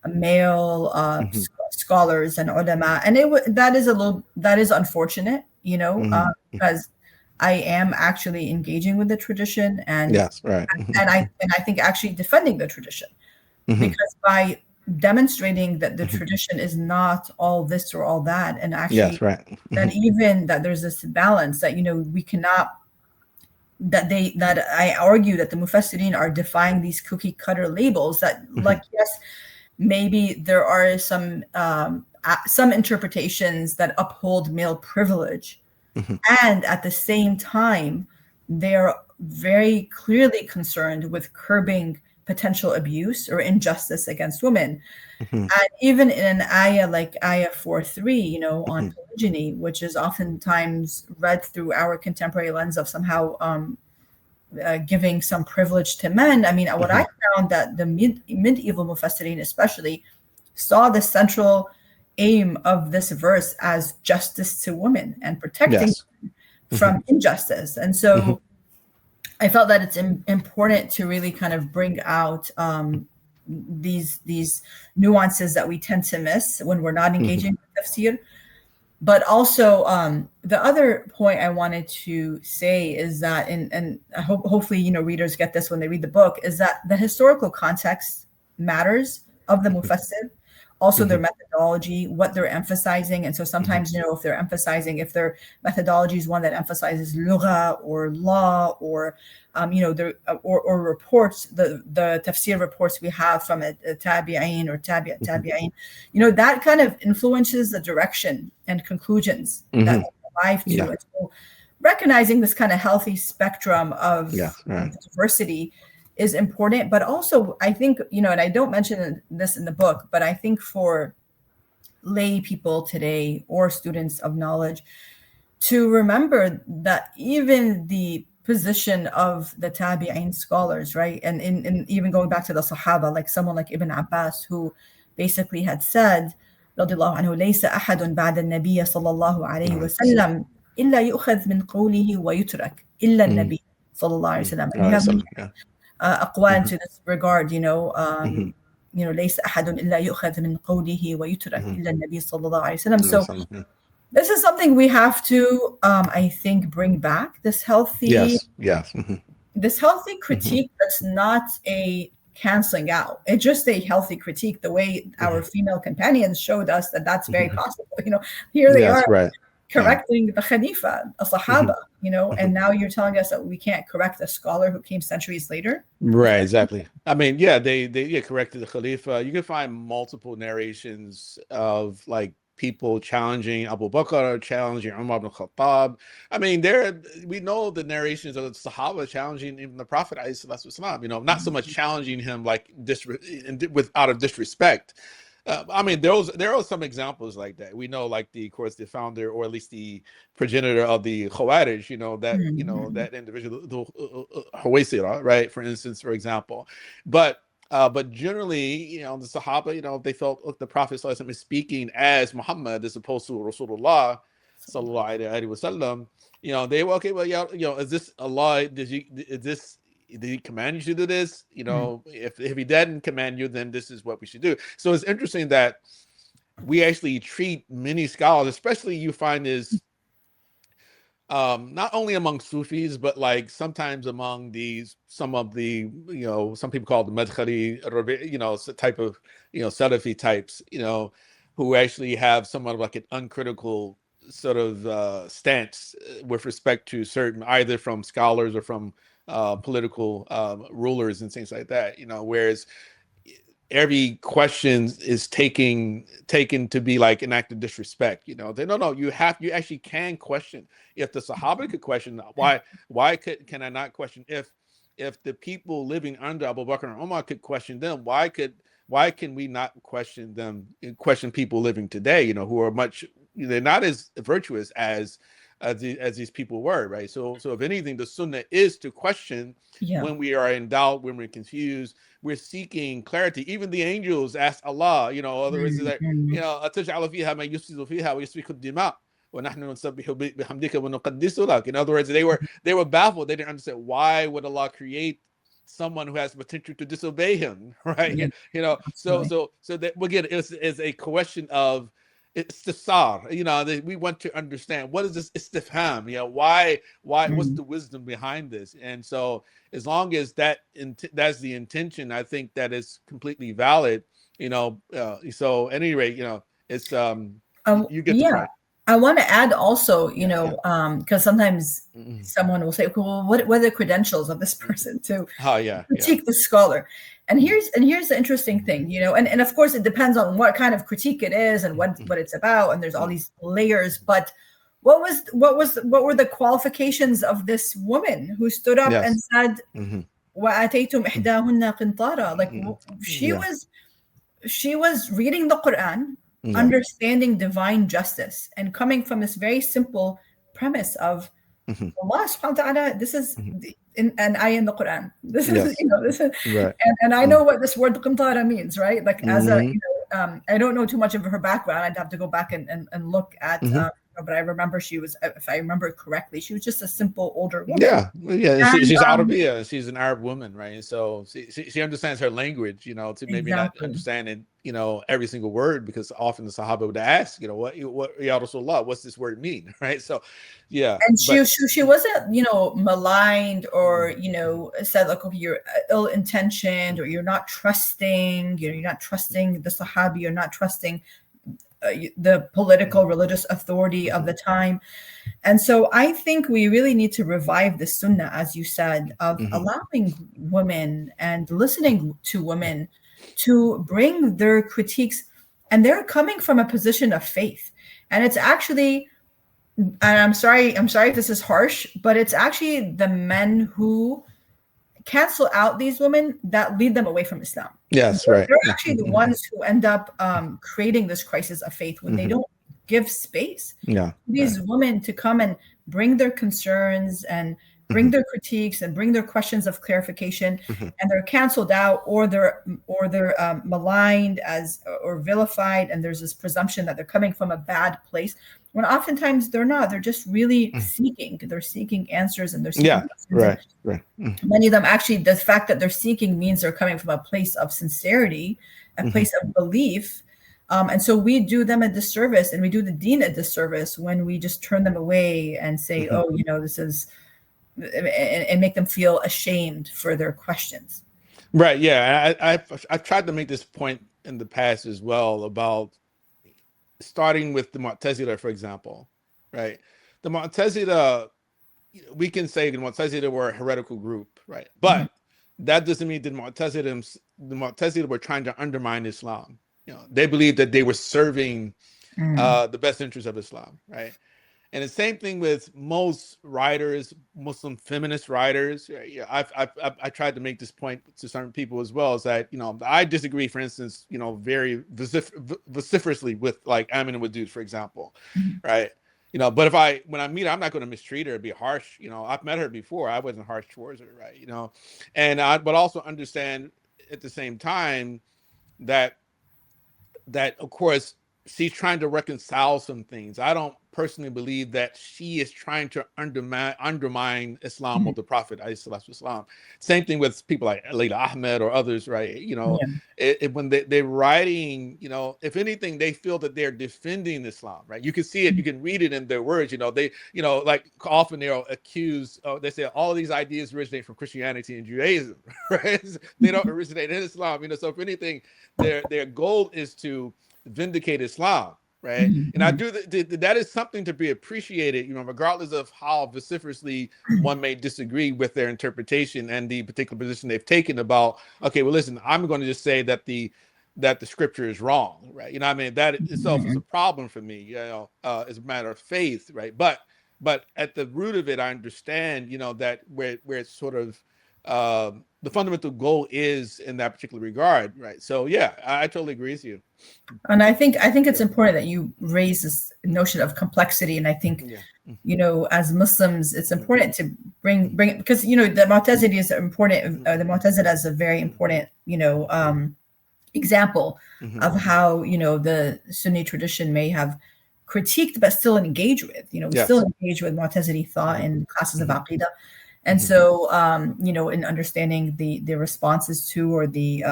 male Mhm. scholars and ulama, and that is unfortunate, you know, Mhm. because I am actually engaging with the tradition, Yes. Right. Mhm. and I think actually defending the tradition, Mhm. because by demonstrating that the Mhm. tradition is not all this or all that, and Yes. actually Right. that Mhm. even that there's this balance that, you know, we cannot, that I argue that the mufassirin are defying these cookie cutter labels that, like, Mhm. yes, maybe there are some interpretations that uphold male privilege, Mhm. and at the same time they're very clearly concerned with curbing potential abuse or injustice against women. Mhm. And even in an ayah like ayah 4:3, you know, on Mhm. polygyny, which is oftentimes read through our contemporary lens of somehow giving some privilege to men. I mean, what I Mhm. found that the medieval mufassirin especially saw the central aim of this verse as justice to women and protecting Yes. Mhm. from injustice. And Mhm. so I felt that it's important to really kind of bring out these nuances that we tend to miss when we're not Mhm. engaging with tafsir. But also, the other point I wanted to say is that, and I hopefully, you know, readers get this when they read the book, is that the historical context matters of the Mhm. mufassir, also their Mhm. methodology, what they're emphasizing. And so Mhm. sometimes, you know, if their methodology is one that emphasizes lugha or law or, you know, or reports, the tafsir reports we have from a tabi'in or Mhm. tabi'in, you know, that kind of influences the direction and conclusions that Mhm. they arrive to. Yeah. And so recognizing this kind of healthy spectrum Yes. Right. of diversity is important. But also, I think, you know, and I don't mention this in the book, but I think for lay people today or students of knowledge to remember that even the position of the tabi'in scholars, right? And in even going back to the Sahaba, like someone like Ibn Abbas, who basically had said, رضي الله عنه, ليس أحد بعد النبي صلى الله عليه Right. وسلم إلا يؤخذ من قوله ويترك إلا Mhm. النبي صلى الله عليه Mhm. وسلم. And All you right. have So, many yeah. أقوال Mhm. to this regard, Mhm. you know, ليس أحد إلا يؤخذ من قوله ويترك Mhm. إلا النبي صلى الله عليه وسلم. No, So some- yeah. this is something we have to, I think, bring back Yes. Yes. Mhm. this healthy Mhm. critique that's not a canceling out. It's just a healthy critique, the way our Mhm. female companions showed us that that's very Mhm. possible. You know, here they are Yes. Right. Yeah. correcting the Khalifa, a Sahaba, Mhm. you know, and Mhm. now you're telling us that we can't correct a scholar who came centuries later. Right, exactly. I mean, yeah, they yeah, corrected the Khalifa. You can find multiple narrations of like people challenging Abu Bakr, challenging Umar ibn Khattab. I mean, there we know the narrations of the Sahaba challenging even the Prophet, alayhi salatu wasalam, you know, not so much challenging him like with out of disrespect. I mean, there are some examples like that. We know, like of course, the founder or at least the progenitor of the Khawarij, Mhm. that individual, the Huwaisira, right? For instance, for example, but But generally, the Sahaba, they felt, look, the Prophet sallallahu alaihi wasallam is speaking as Muhammad as opposed to Rasulullah sallallahu alaihi wasallam. They were okay. Well, yeah, is this Allah? Did he command you to do this? If he didn't command you, then this is what we should do. So it's interesting that we actually treat many scholars, especially you find this not only among Sufis, but like sometimes among some people call it the Madkhali, type of, Salafi types, who actually have somewhat of like an uncritical sort of stance with respect to certain, either from scholars or from political rulers and things like that, whereas every question is taken to be like an act of disrespect. They no, you actually can question. If the Sahaba could question, can I not question? If the people living under Abu Bakr and Umar could question them, why can we not question people living today, who are they're not as virtuous as these people were, right? So if anything, the sunnah is to question when we are in doubt, when we're confused, we're seeking clarity. Even the angels ask Allah, otherwise it's like, أَتَجْعَلُ فِيهَا مَن يُفْسِدُ فِيهَا وَيُسْفِكُ الدِّمَاءَ وَنَحْنُ نُسَبِّحُ بِحَمْدِكَ وَنُقَدِّسُ لَكَ. In other words, they were baffled. They didn't understand, why would Allah create someone who has the potential to disobey him, right? So that again, is a question of istifsar. We want to understand, what is this istifham? Why? What's the wisdom behind this? And so, as long as that's the intention, I think that is completely valid. So at any rate, it's you get the point. I want to add also, because sometimes someone will say, well, what are the credentials of this person to critique the scholar? And here's the interesting thing, and of course it depends on what kind of critique it is and what it's about, and there's all these layers. But what were the qualifications of this woman who stood up and said, وَآتَيْتُمْ إِحْدَاهُنَّ قِنْطَارًا? Like she was reading the Quran, understanding divine justice, and coming from this very simple premise of Allah subhanahu wa ta'ala, this is an ayah in the Quran. This is, this is, right. and I know what this word qintara means, right? Like as a, I don't know too much of her background. I'd have to go back and look at, but I remember she was, if I remember correctly, she was just a simple older woman. She's Arabia. She's an Arab woman, right? So she understands her language, to maybe not understand it, every single word, because often the Sahaba would ask, what Ya Rasulullah, what's this word mean, right? So, and she wasn't, maligned or said like, okay, you're ill-intentioned or you're not trusting, you're not trusting the Sahabi, you're not trusting the political religious authority of the time. And so I think we really need to revive the sunnah, as you said, of allowing women and listening to women to bring their critiques, and they're coming from a position of faith. And it's actually, and I'm sorry if this is harsh, but it's actually the men who cancel out these women that lead them away from Islam. Yes, right. They're actually the ones who end up creating this crisis of faith when they don't give space these women to come and bring their concerns and bring their critiques and bring their questions of clarification, and they're canceled out or they're maligned or vilified, and there's this presumption that they're coming from a bad place, when oftentimes they're not. They're just really seeking answers, and they're seeking right. Many of them, actually, the fact that they're seeking means they're coming from a place of sincerity, a place of belief. And so we do them a disservice, and we do the deen a disservice when we just turn them away and say, oh, this is, and make them feel ashamed for their questions. Right. Yeah. I've tried to make this point in the past as well, about starting with the Mu'tazila, for example, right? The Mu'tazila, we can say the Mu'tazila were a heretical group, right? But that doesn't mean the Mu'tazila were trying to undermine Islam. They believed that they were serving the best interests of Islam, right? And the same thing with most writers, Muslim feminist writers. I tried to make this point to certain people as well, is that, I disagree, for instance, very vociferously with like Amin Wadud, for example, right? But when I meet her, I'm not going to mistreat her, be harsh. I've met her before. I wasn't harsh towards her, right? And but also understand at the same time that of course she's trying to reconcile some things. I don't personally believe that she is trying to undermine Islam or the Prophet Islam. Same thing with people like Layla Ahmed or others, right? Yeah. When they're writing, if anything, they feel that they're defending Islam, right? You can see it, you can read it in their words. They, like often they're accused. They say all of these ideas originate from Christianity and Judaism, right? They don't originate in Islam, So if anything, their goal is to vindicate Islam, right? And I do that is something to be appreciated, regardless of how vociferously one may disagree with their interpretation and the particular position they've taken about, okay, well, listen, I'm going to just say that the scripture is wrong, right? What I mean? That itself is a problem for me, as a matter of faith, right? But at the root of it, I understand, that where it's sort of the fundamental goal is in that particular regard, right? So yeah, I totally agree with you. And I think it's important that you raise this notion of complexity. And I think, as Muslims, it's important to bring it, because the Mu'tazili is important. The Mu'tazila is a very important, example of how the Sunni tradition may have critiqued but still engage with. We still engage with Mu'tazili thought in classes of Aqidah. And so, in understanding the responses to, or the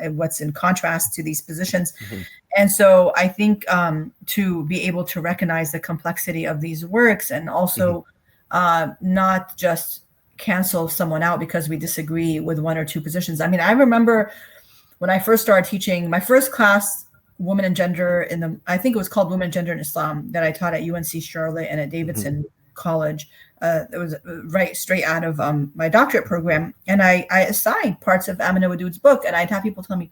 what's in contrast to these positions. And so I think to be able to recognize the complexity of these works, and also not just cancel someone out because we disagree with one or two positions. I mean, I remember when I first started teaching my first class, Women and Gender, I think it was called Women and Gender in Islam, that I taught at UNC Charlotte and at Davidson College. It was right straight out of my doctorate program. And I assigned parts of Amina Wadoud's book, and I'd have people tell me,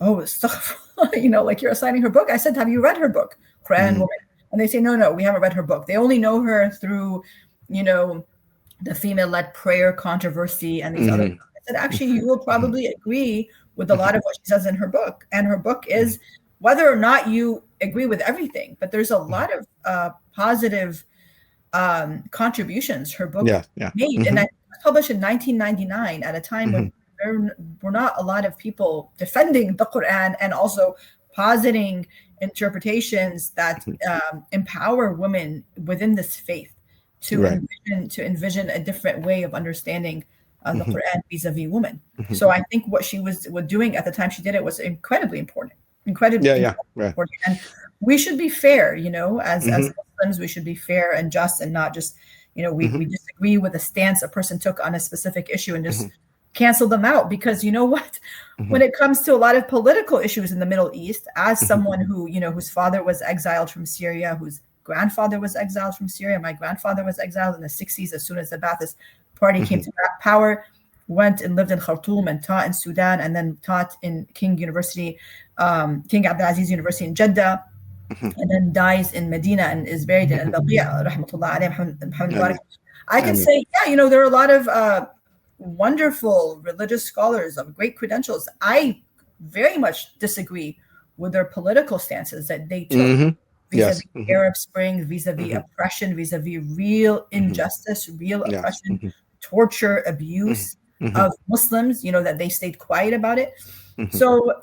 oh, stuff, like you're assigning her book. I said, have you read her book, Quran Woman? And they say, no, we haven't read her book. They only know her through, the female-led prayer controversy and these other things. I said, actually, you will probably agree with a lot of what she says in her book. And her book is, whether or not you agree with everything, but there's a lot of positive contributions her book made. And that was published in 1999 at a time when there were not a lot of people defending the Quran and also positing interpretations that empower women within this faith to envision a different way of understanding the Quran vis-a-vis women. So I think what she was doing at the time she did it was incredibly important. Important. And we should be fair, as Muslims, we should be fair and just, and not just, we disagree with the stance a person took on a specific issue and just cancel them out. Because you know what, when it comes to a lot of political issues in the Middle East, as someone who, whose father was exiled from Syria, whose grandfather was exiled from Syria, my grandfather was exiled in the 60s as soon as the Ba'athist Party came to power, went and lived in Khartoum and taught in Sudan, and then taught in King Abdulaziz University in Jeddah, and then dies in Medina and is buried in Al-Baqi', rahmatullah alayhi. I can say, there are a lot of wonderful religious scholars of great credentials. I very much disagree with their political stances that they took vis-a-vis Arab Spring, vis-a-vis oppression, vis-a-vis real injustice, real oppression, torture, abuse of Muslims, that they stayed quiet about it. So,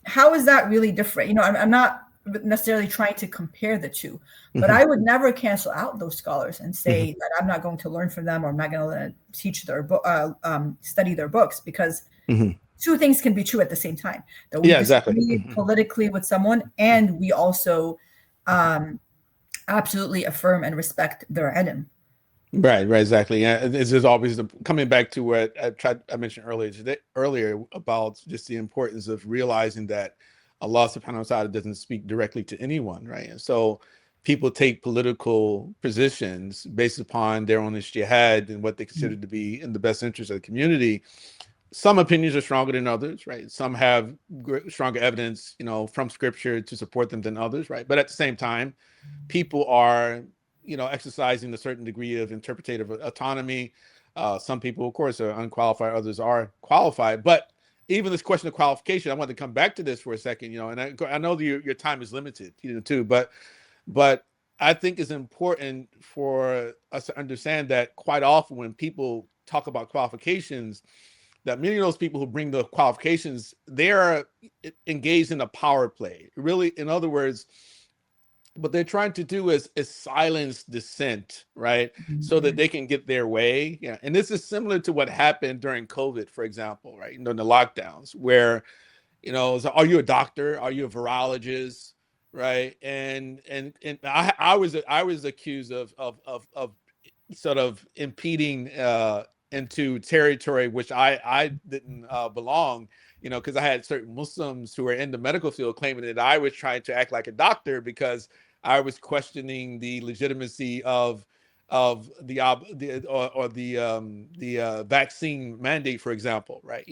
how is that really different? I'm not necessarily trying to compare the two, but I would never cancel out those scholars and say that I'm not going to learn from them, or I'm not going to teach their book, study their books, because two things can be true at the same time. That we disagree politically with someone, and we also absolutely affirm and respect their ilm. Right, exactly. Yeah, this is always coming back to what I mentioned earlier about just the importance of realizing that Allah subhanahu wa ta'ala doesn't speak directly to anyone, right? And so people take political positions based upon their own ijtihad and what they consider to be in the best interest of the community. Some opinions are stronger than others, right? Some have stronger evidence, from scripture to support them than others, right? But at the same time, people are exercising a certain degree of interpretative autonomy. Some people, of course, are unqualified, others are qualified. But even this question of qualification, I want to come back to this for a second, and I know that your time is limited, too, but I think it's important for us to understand that quite often when people talk about qualifications, that many of those people who bring the qualifications, they're engaged in a power play. Really, in other words, what they're trying to do is silence dissent, right? So that they can get their way. Yeah. And this is similar to what happened during COVID, for example, right? In the lockdowns, where, so are you a doctor? Are you a virologist? Right. And I was accused of sort of impeding into territory which I didn't belong, because I had certain Muslims who were in the medical field claiming that I was trying to act like a doctor because I was questioning the legitimacy of the vaccine mandate, for example, right?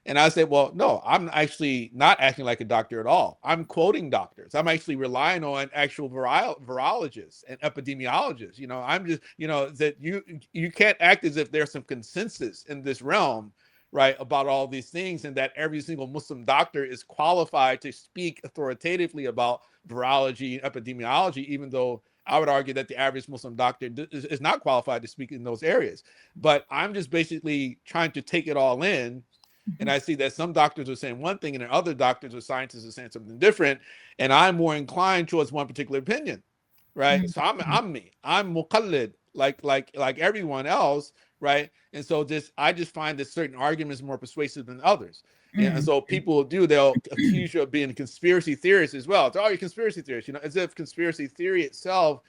And I said, well, no, I'm actually not acting like a doctor at all. I'm quoting doctors. I'm actually relying on actual virologists and epidemiologists. I'm just, that you can't act as if there's some consensus in this realm, right, about all these things, and that every single Muslim doctor is qualified to speak authoritatively about virology and epidemiology, even though I would argue that the average Muslim doctor is not qualified to speak in those areas. But I'm just basically trying to take it all in. And I see that some doctors are saying one thing and then other doctors or scientists are saying something different. And I'm more inclined towards one particular opinion, right? So I'm me. I'm muqallid, like everyone else, right? And so I just find that certain arguments more persuasive than others. And so people they'll accuse you of being a conspiracy theorist as well. It's, oh, you're a conspiracy theorist, as if conspiracy theory itself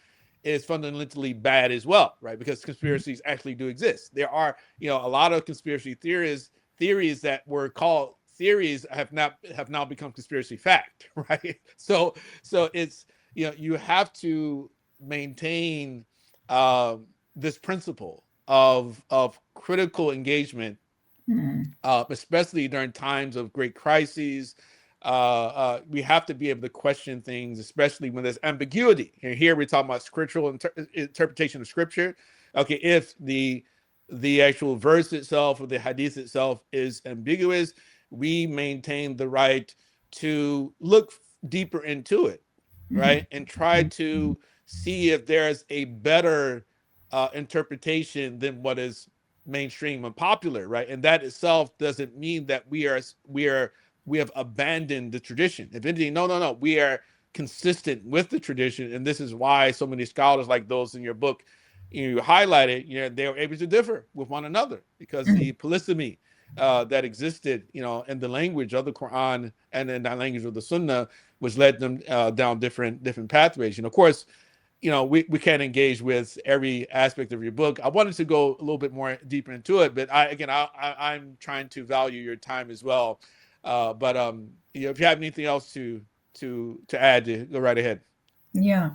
is fundamentally bad as well, right? Because conspiracies actually do exist. There are, a lot of conspiracy theories that were called theories have now become conspiracy fact, right? So it's, you have to maintain this principle of critical engagement, especially during times of great crises. We have to be able to question things, especially when there's ambiguity. And here we're talking about scriptural interpretation of scripture. Okay, if the actual verse itself or the hadith itself is ambiguous, we maintain the right to look deeper into it, right? And try to see if there's a better interpretation than what is mainstream and popular, right? And that itself doesn't mean that we have abandoned the tradition. If anything, no, we are consistent with the tradition, and this is why so many scholars like those in your book you highlighted, they were able to differ with one another because the polysemy that existed, in the language of the Quran and in the language of the Sunnah, which led them down different pathways. Of course, we can't engage with every aspect of your book. I wanted to go a little bit more deeper into it, but I'm trying to value your time as well. But if you have anything else to add, go right ahead. Yeah.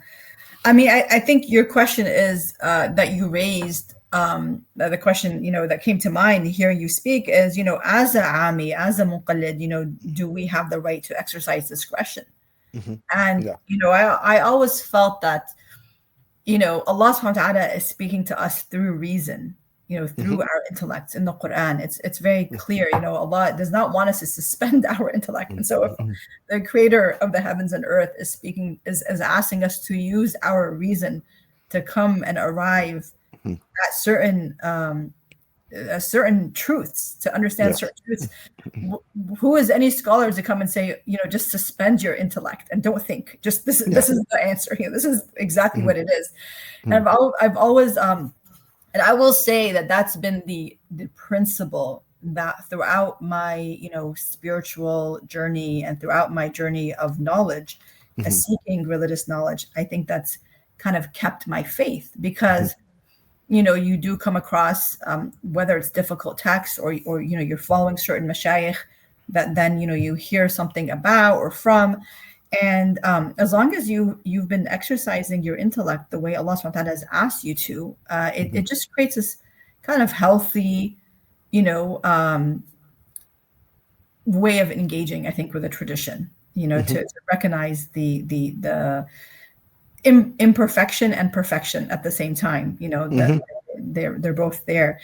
I mean, I think your question is that you raised, the question, that came to mind hearing you speak is, as a ami, as a muqallid, do we have the right to exercise discretion? And, I always felt that, Allah subhanahu wa ta'ala is speaking to us through reason, through our intellect in the Quran. It's very clear, Allah does not want us to suspend our intellect. And so if the creator of the heavens and earth is speaking, is asking us to use our reason to come and arrive at certain truths, to understand certain truths, who is any scholar to come and say, just suspend your intellect and don't think, just this is the answer here. This is exactly what it is. And I've always, and I will say that that's been the principle that throughout my, spiritual journey and throughout my journey of knowledge, seeking religious knowledge, I think that's kind of kept my faith because, you do come across, whether it's difficult texts or you're following certain mashayikh that then, you hear something about or from. And as long as you've been exercising your intellect the way Allah subhanahu wa ta'ala has asked you to, it just creates this kind of healthy, way of engaging, I think, with a tradition, to recognize the imperfection and perfection at the same time, that they're both there.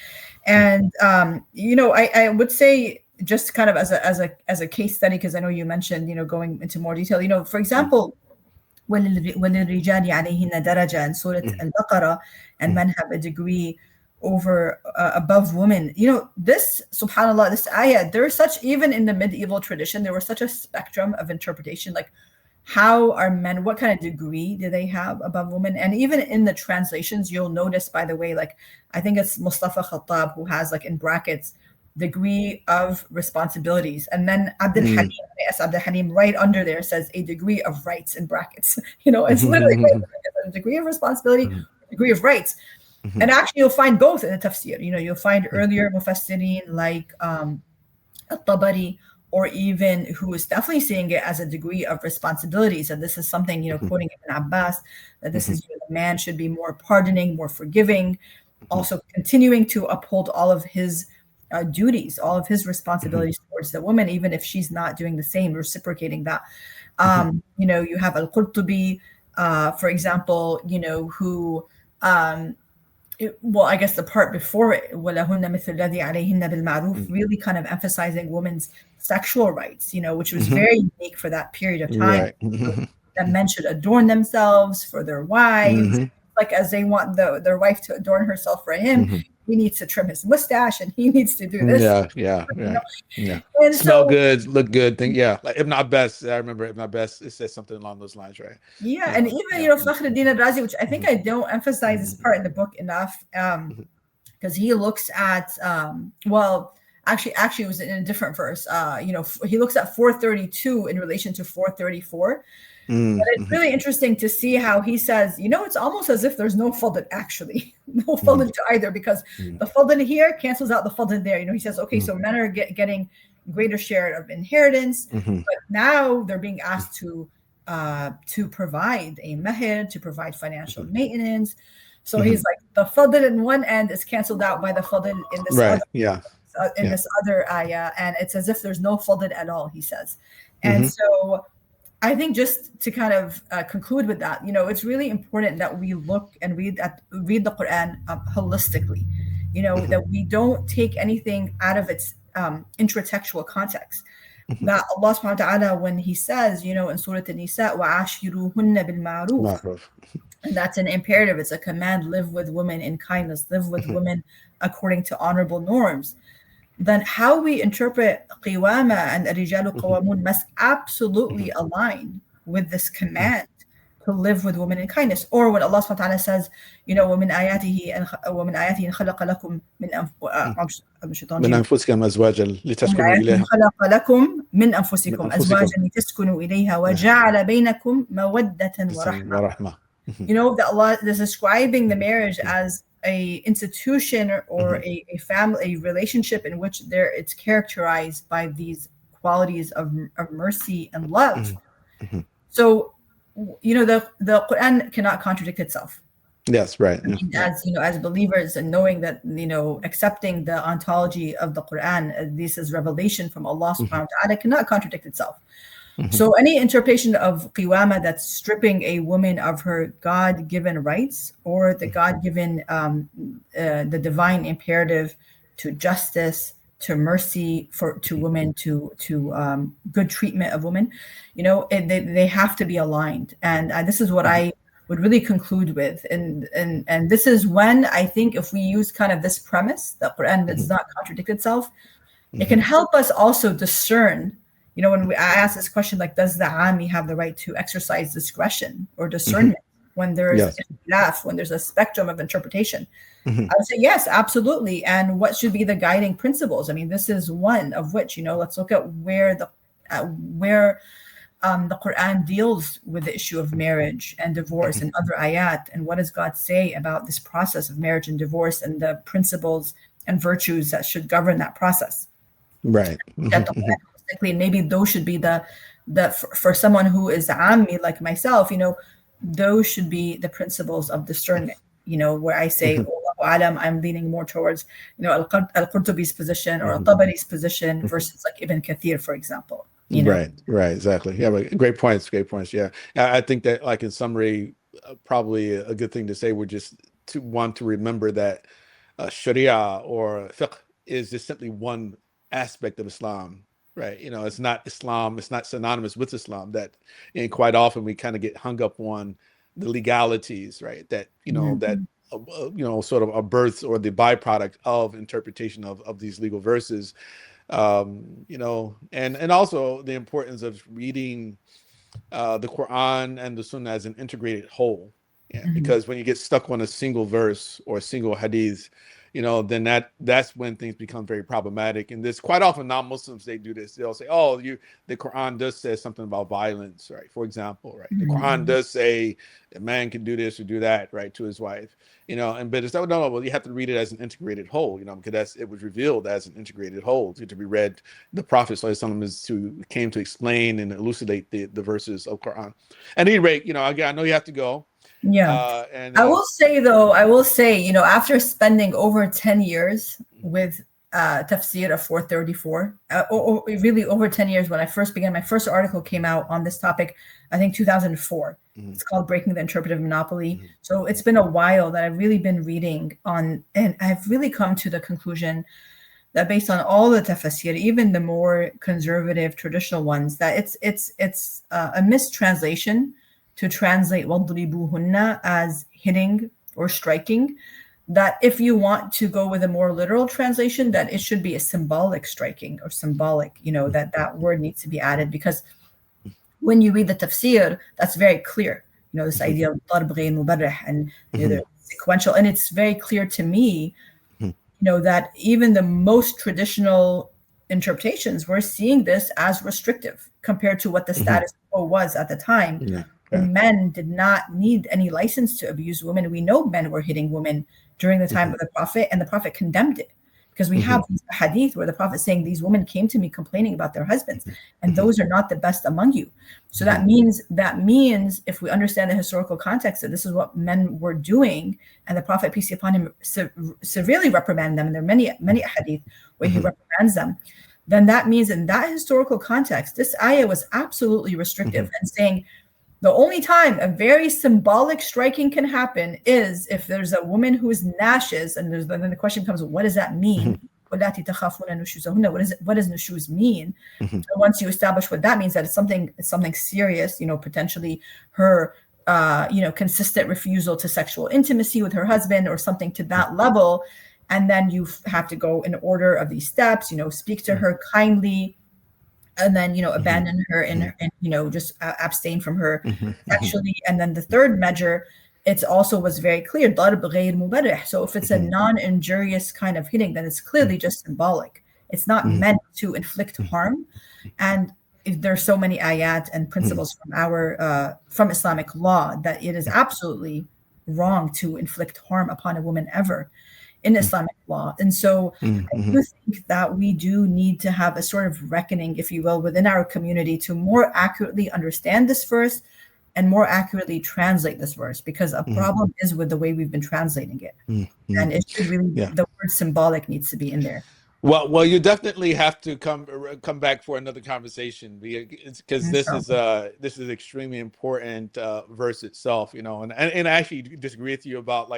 And, I would say, just kind of as a case study, because I know you mentioned, going into more detail, for example, وَلِلرِّجَالِ عَلَيْهِنَّ دَرَجَةٌ in Surah Al-Baqarah, and men have a degree over above women. You know, this, subhanallah, this ayah, there's such, even in the medieval tradition, there was such a spectrum of interpretation. Like, how are men, what kind of degree do they have above women? And even in the translations, you'll notice, by the way, like, I think it's Mustafa Khattab who has, like, in brackets, degree of responsibilities. And then Abdul Halim, yes, Abdul Halim, right under there says a degree of rights in brackets. You know, it's literally a degree of responsibility, degree of rights. And actually, you'll find both in the tafsir. You know, you'll find earlier mufassirin like At-Tabari, or even who is definitely seeing it as a degree of responsibilities. And this is something, you know, quoting Ibn Abbas, that this is, you know, the man should be more pardoning, more forgiving, also continuing to uphold all of his duties, all of his responsibilities towards the woman, even if she's not doing the same, reciprocating that. You know, you have Al-Qurtubi, for example, you know, who well, I guess the part before it, وَلَهُنَّ مِثْلُ الَّذِي عَلَيْهِنَّ بِالْمَعْرُوفِ, really kind of emphasizing women's sexual rights, you know, which was very unique for that period of time. Right. That men should adorn themselves for their wives, like as they want their wife to adorn herself for him. He needs to trim his mustache, and he needs to do this. Yeah. And Smell so, good, look good. Think, yeah. Like Ibn Abbas, I remember Ibn Abbas, it says something along those lines, right? yeah, and even, you know, Fakhruddin al-Razi, which I think I don't emphasize this part in the book enough, because he looks at well, actually it was in a different verse. You know, he looks at 432 in relation to 434. But it's really interesting to see how he says, you know, it's almost as if there's no fadl, actually. No fadl to either, because the fadl here cancels out the fadl there. You know, he says, okay, so men are getting greater share of inheritance, but now they're being asked to provide a mahir, to provide financial maintenance. So he's like, the fadl in one end is canceled out by the fadl in this other, this other ayah, and it's as if there's no fadl at all, he says. And so I think, just to kind of conclude with that, you know, it's really important that we look and read the Quran holistically. You know, that we don't take anything out of its intratextual context. That Allah subhanahu wa ta'ala, when he says, you know, in Surah An-Nisa, وَعَاشِرُوهُنَّ بِالْمَعْرُوفِ, and that's an imperative, it's a command, live with women in kindness, live with women according to honorable norms. Then how we interpret qiwama and rijalu qawamun must absolutely align with this command to live with women in kindness. Or when Allah subhanahu wa ta'ala says, you know, وَمِنْ آيَاتِهِ أَنْ خَلَقَ لَكُم من أنفسكم أزواجا لتسكنوا إليها خَلَقَ لَكُم مِنْ أَنفُسِكُمْ أَزْوَاجًا لِتَسْكُنُوا إِلَيْهَا وَجَعَلَ بَيْنَكُم مَوَدَّةً وَرَحْمَةً. You know, that Allah is describing the marriage as a institution or a family, a relationship in which it's characterized by these qualities of mercy and love. So, you know, the Quran cannot contradict itself. Yes, right. As you know, as believers, and knowing that, you know, accepting the ontology of the Quran, this is revelation from Allah subhanahu wa ta'ala, cannot contradict itself. So any interpretation of qiwama that's stripping a woman of her God-given rights, or the God-given, the divine imperative to justice, to mercy to women, to good treatment of women, you know, they have to be aligned. And this is what I would really conclude with. And this is when I think, if we use kind of this premise, that Quran does not contradict itself, it can help us also discern. You know, when I ask this question, like, does the Ami have the right to exercise discretion or discernment when there's when there's a spectrum of interpretation? I would say yes, absolutely. And what should be the guiding principles? I mean, this is one of which, you know, let's look at where the Quran deals with the issue of marriage and divorce and other ayat, and what does God say about this process of marriage and divorce, and the principles and virtues that should govern that process. Right. Maybe those should be the for someone who is ammi like myself, you know, those should be the principles of discernment, you know, where I say, I'm leaning more towards, you know, Al-Qurtubi's position or Al-Tabari's position versus like Ibn Kathir, for example. You know? Right, exactly. Yeah, but great points. Yeah, I think that, like, in summary, probably a good thing to say would just to want to remember that Sharia or fiqh is just simply one aspect of Islam. Right. You know, it's not Islam. It's not synonymous with Islam. And quite often we kind of get hung up on the legalities, right? That, you know, that sort of a birth or the byproduct of interpretation of these legal verses. And also the importance of reading the Quran and the Sunnah as an integrated whole. Yeah, because when you get stuck on a single verse or a single hadith, then that's when things become very problematic. And this quite often non-Muslims, they do this. They'll say, "Oh, the Quran does say something about violence, right? For example, right? The Quran does say a man can do this or do that, right, to his wife, but it's no, well, you have to read it as an integrated whole, because it was revealed as an integrated whole to be read. The Prophet ﷺ came to explain and elucidate the verses of Quran. At any rate, again, I know you have to go. Yeah. And I will say, after spending over 10 years with tafsir of 434, or really over 10 years, when I first began, my first article came out on this topic, I think 2004. It's called Breaking the Interpretive Monopoly. So it's been a while that I've really been reading on, and I've really come to the conclusion that based on all the tafsir, even the more conservative traditional ones, that it's a mistranslation to translate وَضْرِبُوهُنَّ as hitting or striking. That if you want to go with a more literal translation, that it should be a symbolic striking or symbolic, that word needs to be added, because when you read the tafsir, that's very clear. This idea of ضرب غير مبرح and the sequential, and it's very clear to me, that even the most traditional interpretations were seeing this as restrictive compared to what the status quo was at the time. Yeah. When men did not need any license to abuse women. We know men were hitting women during the time of the Prophet, and the Prophet condemned it, because we have these hadith where the Prophet saying, these women came to me complaining about their husbands, and those are not the best among you. So that means if we understand the historical context, that this is what men were doing, and the Prophet, peace be upon him, severely reprimanded them, and there are many hadith where he reprimands them, then that means in that historical context, this ayah was absolutely restrictive and saying, the only time a very symbolic striking can happen is if there's a woman who is nashes, and then the question comes, what does that mean? What does nushuz mean? So once you establish what that means, that it's something serious, potentially her consistent refusal to sexual intimacy with her husband or something to that level, and then you have to go in order of these steps, speak to her kindly, and then abandon her and just abstain from her sexually. And then the third measure, it also was very clear, ضرب غير مبرح. So if it's a non-injurious kind of hitting, then it's clearly just symbolic. It's not meant to inflict harm. And if there's so many ayat and principles from Islamic law that it is absolutely wrong to inflict harm upon a woman ever in Islamic law. And so I do think that we do need to have a sort of reckoning, if you will, within our community to more accurately understand this verse and more accurately translate this verse, because a problem is with the way we've been translating it. And it should really, the word symbolic needs to be in there. Well, you definitely have to come back for another conversation, because this is extremely important verse itself, and I actually disagree with you about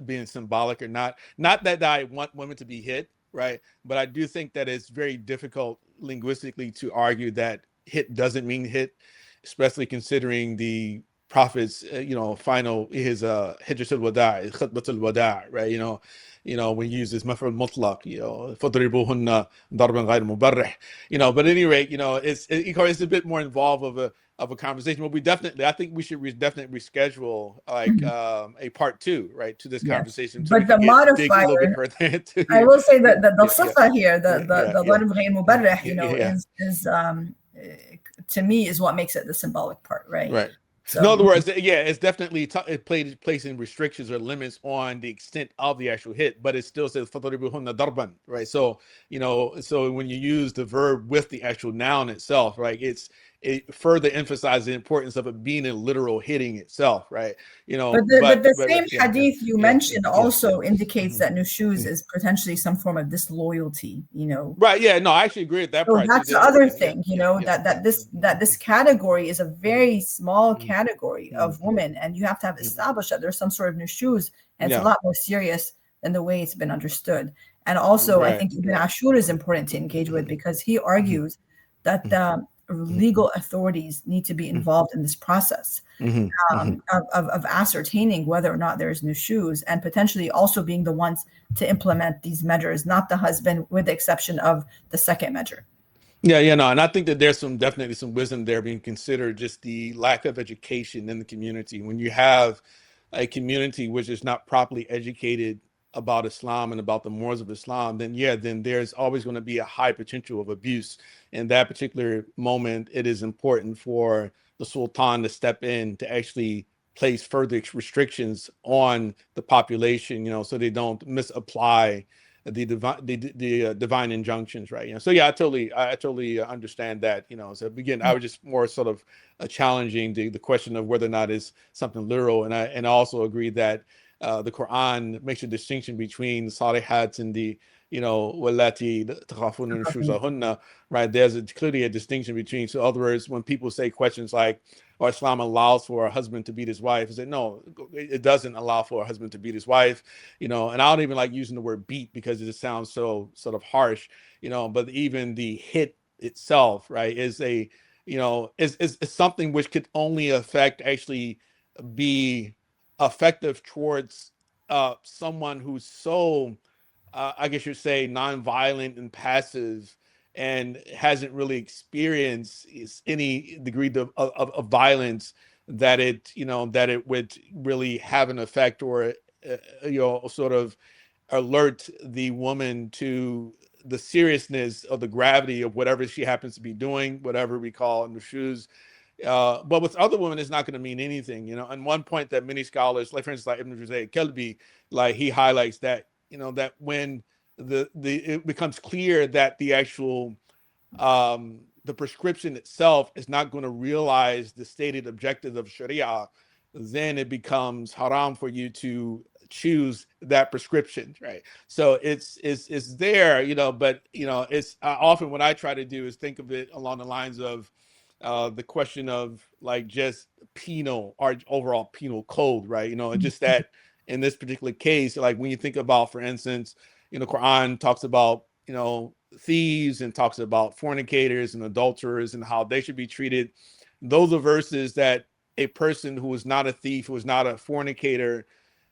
being symbolic or not. Not that I want women to be hit, right? But I do think that it's very difficult linguistically to argue that hit doesn't mean hit, especially considering the Prophet's, final hijratul wada, khutbatul wada, right? When he uses maf'ul mutlaq, fadribuhunna darban ghayr mubarrih, but at any rate, it's a bit more involved of a conversation. But I think we should definitely reschedule a part 2, right, to this conversation. But the modifier, dig a little bit further into, I will say that the sifa here, the darb ghayr mubarrih, is to me is what makes it the symbolic part, right? Right. So, in other words, it's definitely placing restrictions or limits on the extent of the actual hit, but it still says فَضْرِبُوهُنَّ darban, right? So so when you use the verb with the actual noun itself, right, it further emphasizes the importance of it being a literal hitting itself, right? But the same hadith you mentioned also indicates that nushuz is potentially some form of disloyalty, Right? Yeah. No, I actually agree with that part. So that's the other thing, that this category is a very small category of women, and you have to have established that there's some sort of nushuz, and it's a lot more serious than the way it's been understood. And also, I think Ibn Ashur is important to engage with, because he argues that legal authorities need to be involved in this process of ascertaining whether or not there's nushuz, and potentially also being the ones to implement these measures, not the husband, with the exception of the second measure. Yeah, no, and I think that there's definitely some wisdom there being considered, just the lack of education in the community. When you have a community which is not properly educated about Islam and about the morals of Islam, then there's always going to be a high potential of abuse. In that particular moment, it is important for the Sultan to step in to actually place further restrictions on the population, so they don't misapply the divine injunctions, right? So yeah, I totally understand that. So again, I was just more sort of challenging the question of whether or not it's something literal, and I also agree that the Quran makes a distinction between salihats and the wallati takhafuna nushuzahunna, right? There's clearly a distinction between. So in other words, when people say questions like, or Islam allows for a husband to beat his wife, I said, no, it doesn't allow for a husband to beat his wife, and I don't even like using the word beat because it just sounds so sort of harsh, but even the hit itself, right, is is something which could only actually be effective towards someone who's so, I guess you'd say, nonviolent and passive, and hasn't really experienced any degree of violence, that it would really have an effect, or sort of alert the woman to the seriousness of the gravity of whatever she happens to be doing, whatever we call in the shoes. But with other women, it's not going to mean anything, And one point that many scholars, like for instance, like Ibn Juzay Kelbi, like he highlights that, that when it becomes clear that the actual the prescription itself is not going to realize the stated objective of Sharia, then it becomes haram for you to choose that prescription, right? So it's there, but it's often what I try to do is think of it along the lines of the question of like just penal or overall penal code, right? Just that in this particular case, like when you think about, for instance, Quran talks about, thieves, and talks about fornicators and adulterers and how they should be treated. Those are verses that a person who is not a thief, who is not a fornicator,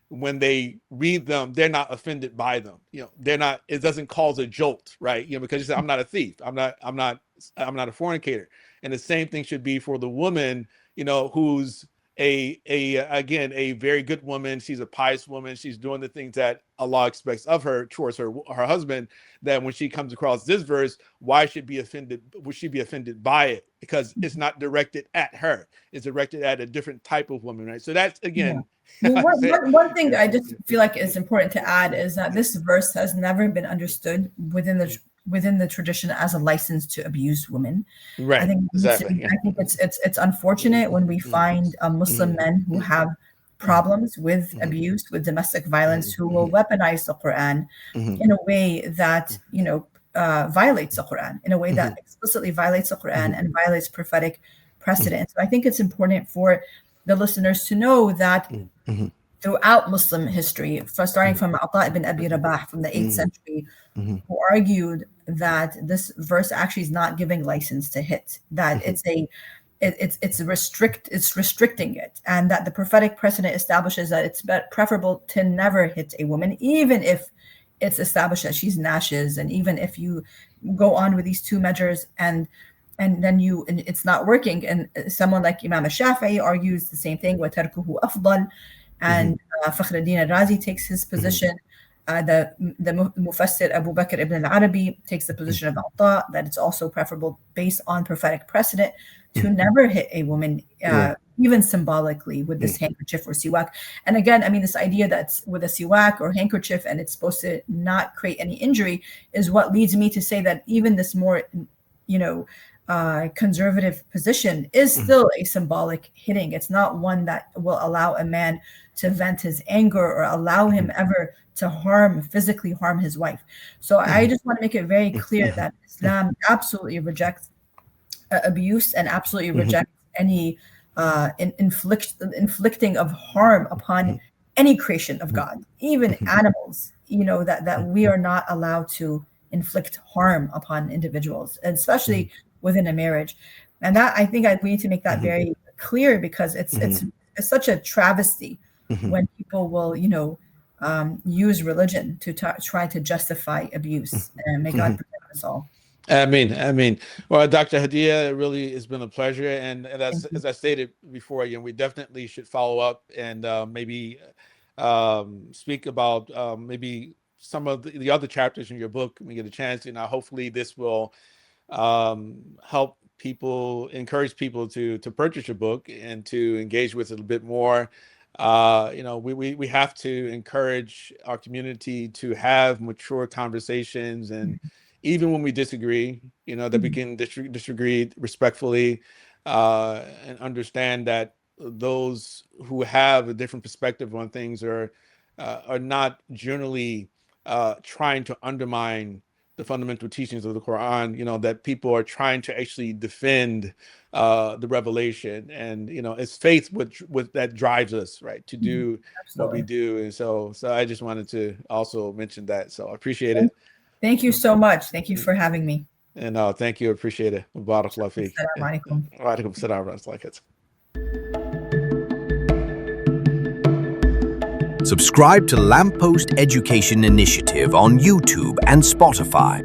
when they read them, they're not offended by them. They're not, it doesn't cause a jolt, right? Because you say, I'm not a thief. I'm not a fornicator. And the same thing should be for the woman, who's again, a very good woman. She's a pious woman. She's doing the things that Allah expects of her towards her husband. That when she comes across this verse, why should be offended? Would she be offended by it? Because it's not directed at her. It's directed at a different type of woman, right? So that's again. Well, one thing I just feel like is important to add is that this verse has never been understood within the tradition as a license to abuse women. Right. I think Exactly. I think it's unfortunate when we find Muslim men who have problems with abuse, with domestic violence, who will weaponize the Quran in a way that violates the Quran, in a way that explicitly violates the Quran and violates prophetic precedent. So I think it's important for the listeners to know that throughout Muslim history, starting from Ata ibn Abi Rabah from the 8th century, who argued that this verse actually is not giving license to hit, that it's restricting it, and that the prophetic precedent establishes that it's preferable to never hit a woman, even if it's established that she's nashes, and even if you go on with these two measures and then it's not working. And someone like Imam al-Shafi'i argues the same thing, وَتَرْكُهُ أَفْضَلُ, and Fakhruddin al-Razi takes his position. The Mufassir Abu Bakr ibn al-Arabi takes the position of Ata, that it's also preferable based on prophetic precedent to never hit a woman, even symbolically, with this handkerchief or siwak. And again, I mean, this idea that with a siwak or handkerchief and it's supposed to not create any injury is what leads me to say that even this more, conservative position is still a symbolic hitting. It's not one that will allow a man to vent his anger or allow him ever to physically harm his wife. So I just want to make it very clear that Islam absolutely rejects abuse and absolutely rejects any inflicting of harm upon any creation of God, even animals, that we are not allowed to inflict harm upon individuals, and especially within a marriage. And that, I think we need to make that very clear, because it's such a travesty when people will, use religion to try to justify abuse. And may God protect us all. Well, Dr. Hadia, it really has been a pleasure. And Thank you. as I stated before, we definitely should follow up and maybe speak about maybe some of the other chapters in your book when we get a chance. Hopefully this will help people, encourage people to purchase your book and to engage with it a bit more. We have to encourage our community to have mature conversations, and even when we disagree, that we can disagree respectfully, and understand that those who have a different perspective on things are not generally trying to undermine the fundamental teachings of the Quran. That people are trying to actually defend the revelation, and it's faith which that drives us, right, to do what we Absolutely. do. And so I just wanted to also mention that. So I appreciate it. Thank you so much. Thank you for having me. And thank you. Appreciate it. Barakallah feek. Assalamu alaikum. Wa alaikum salam wa rahmatullahi. Subscribe to Lamppost Education Initiative on YouTube and Spotify.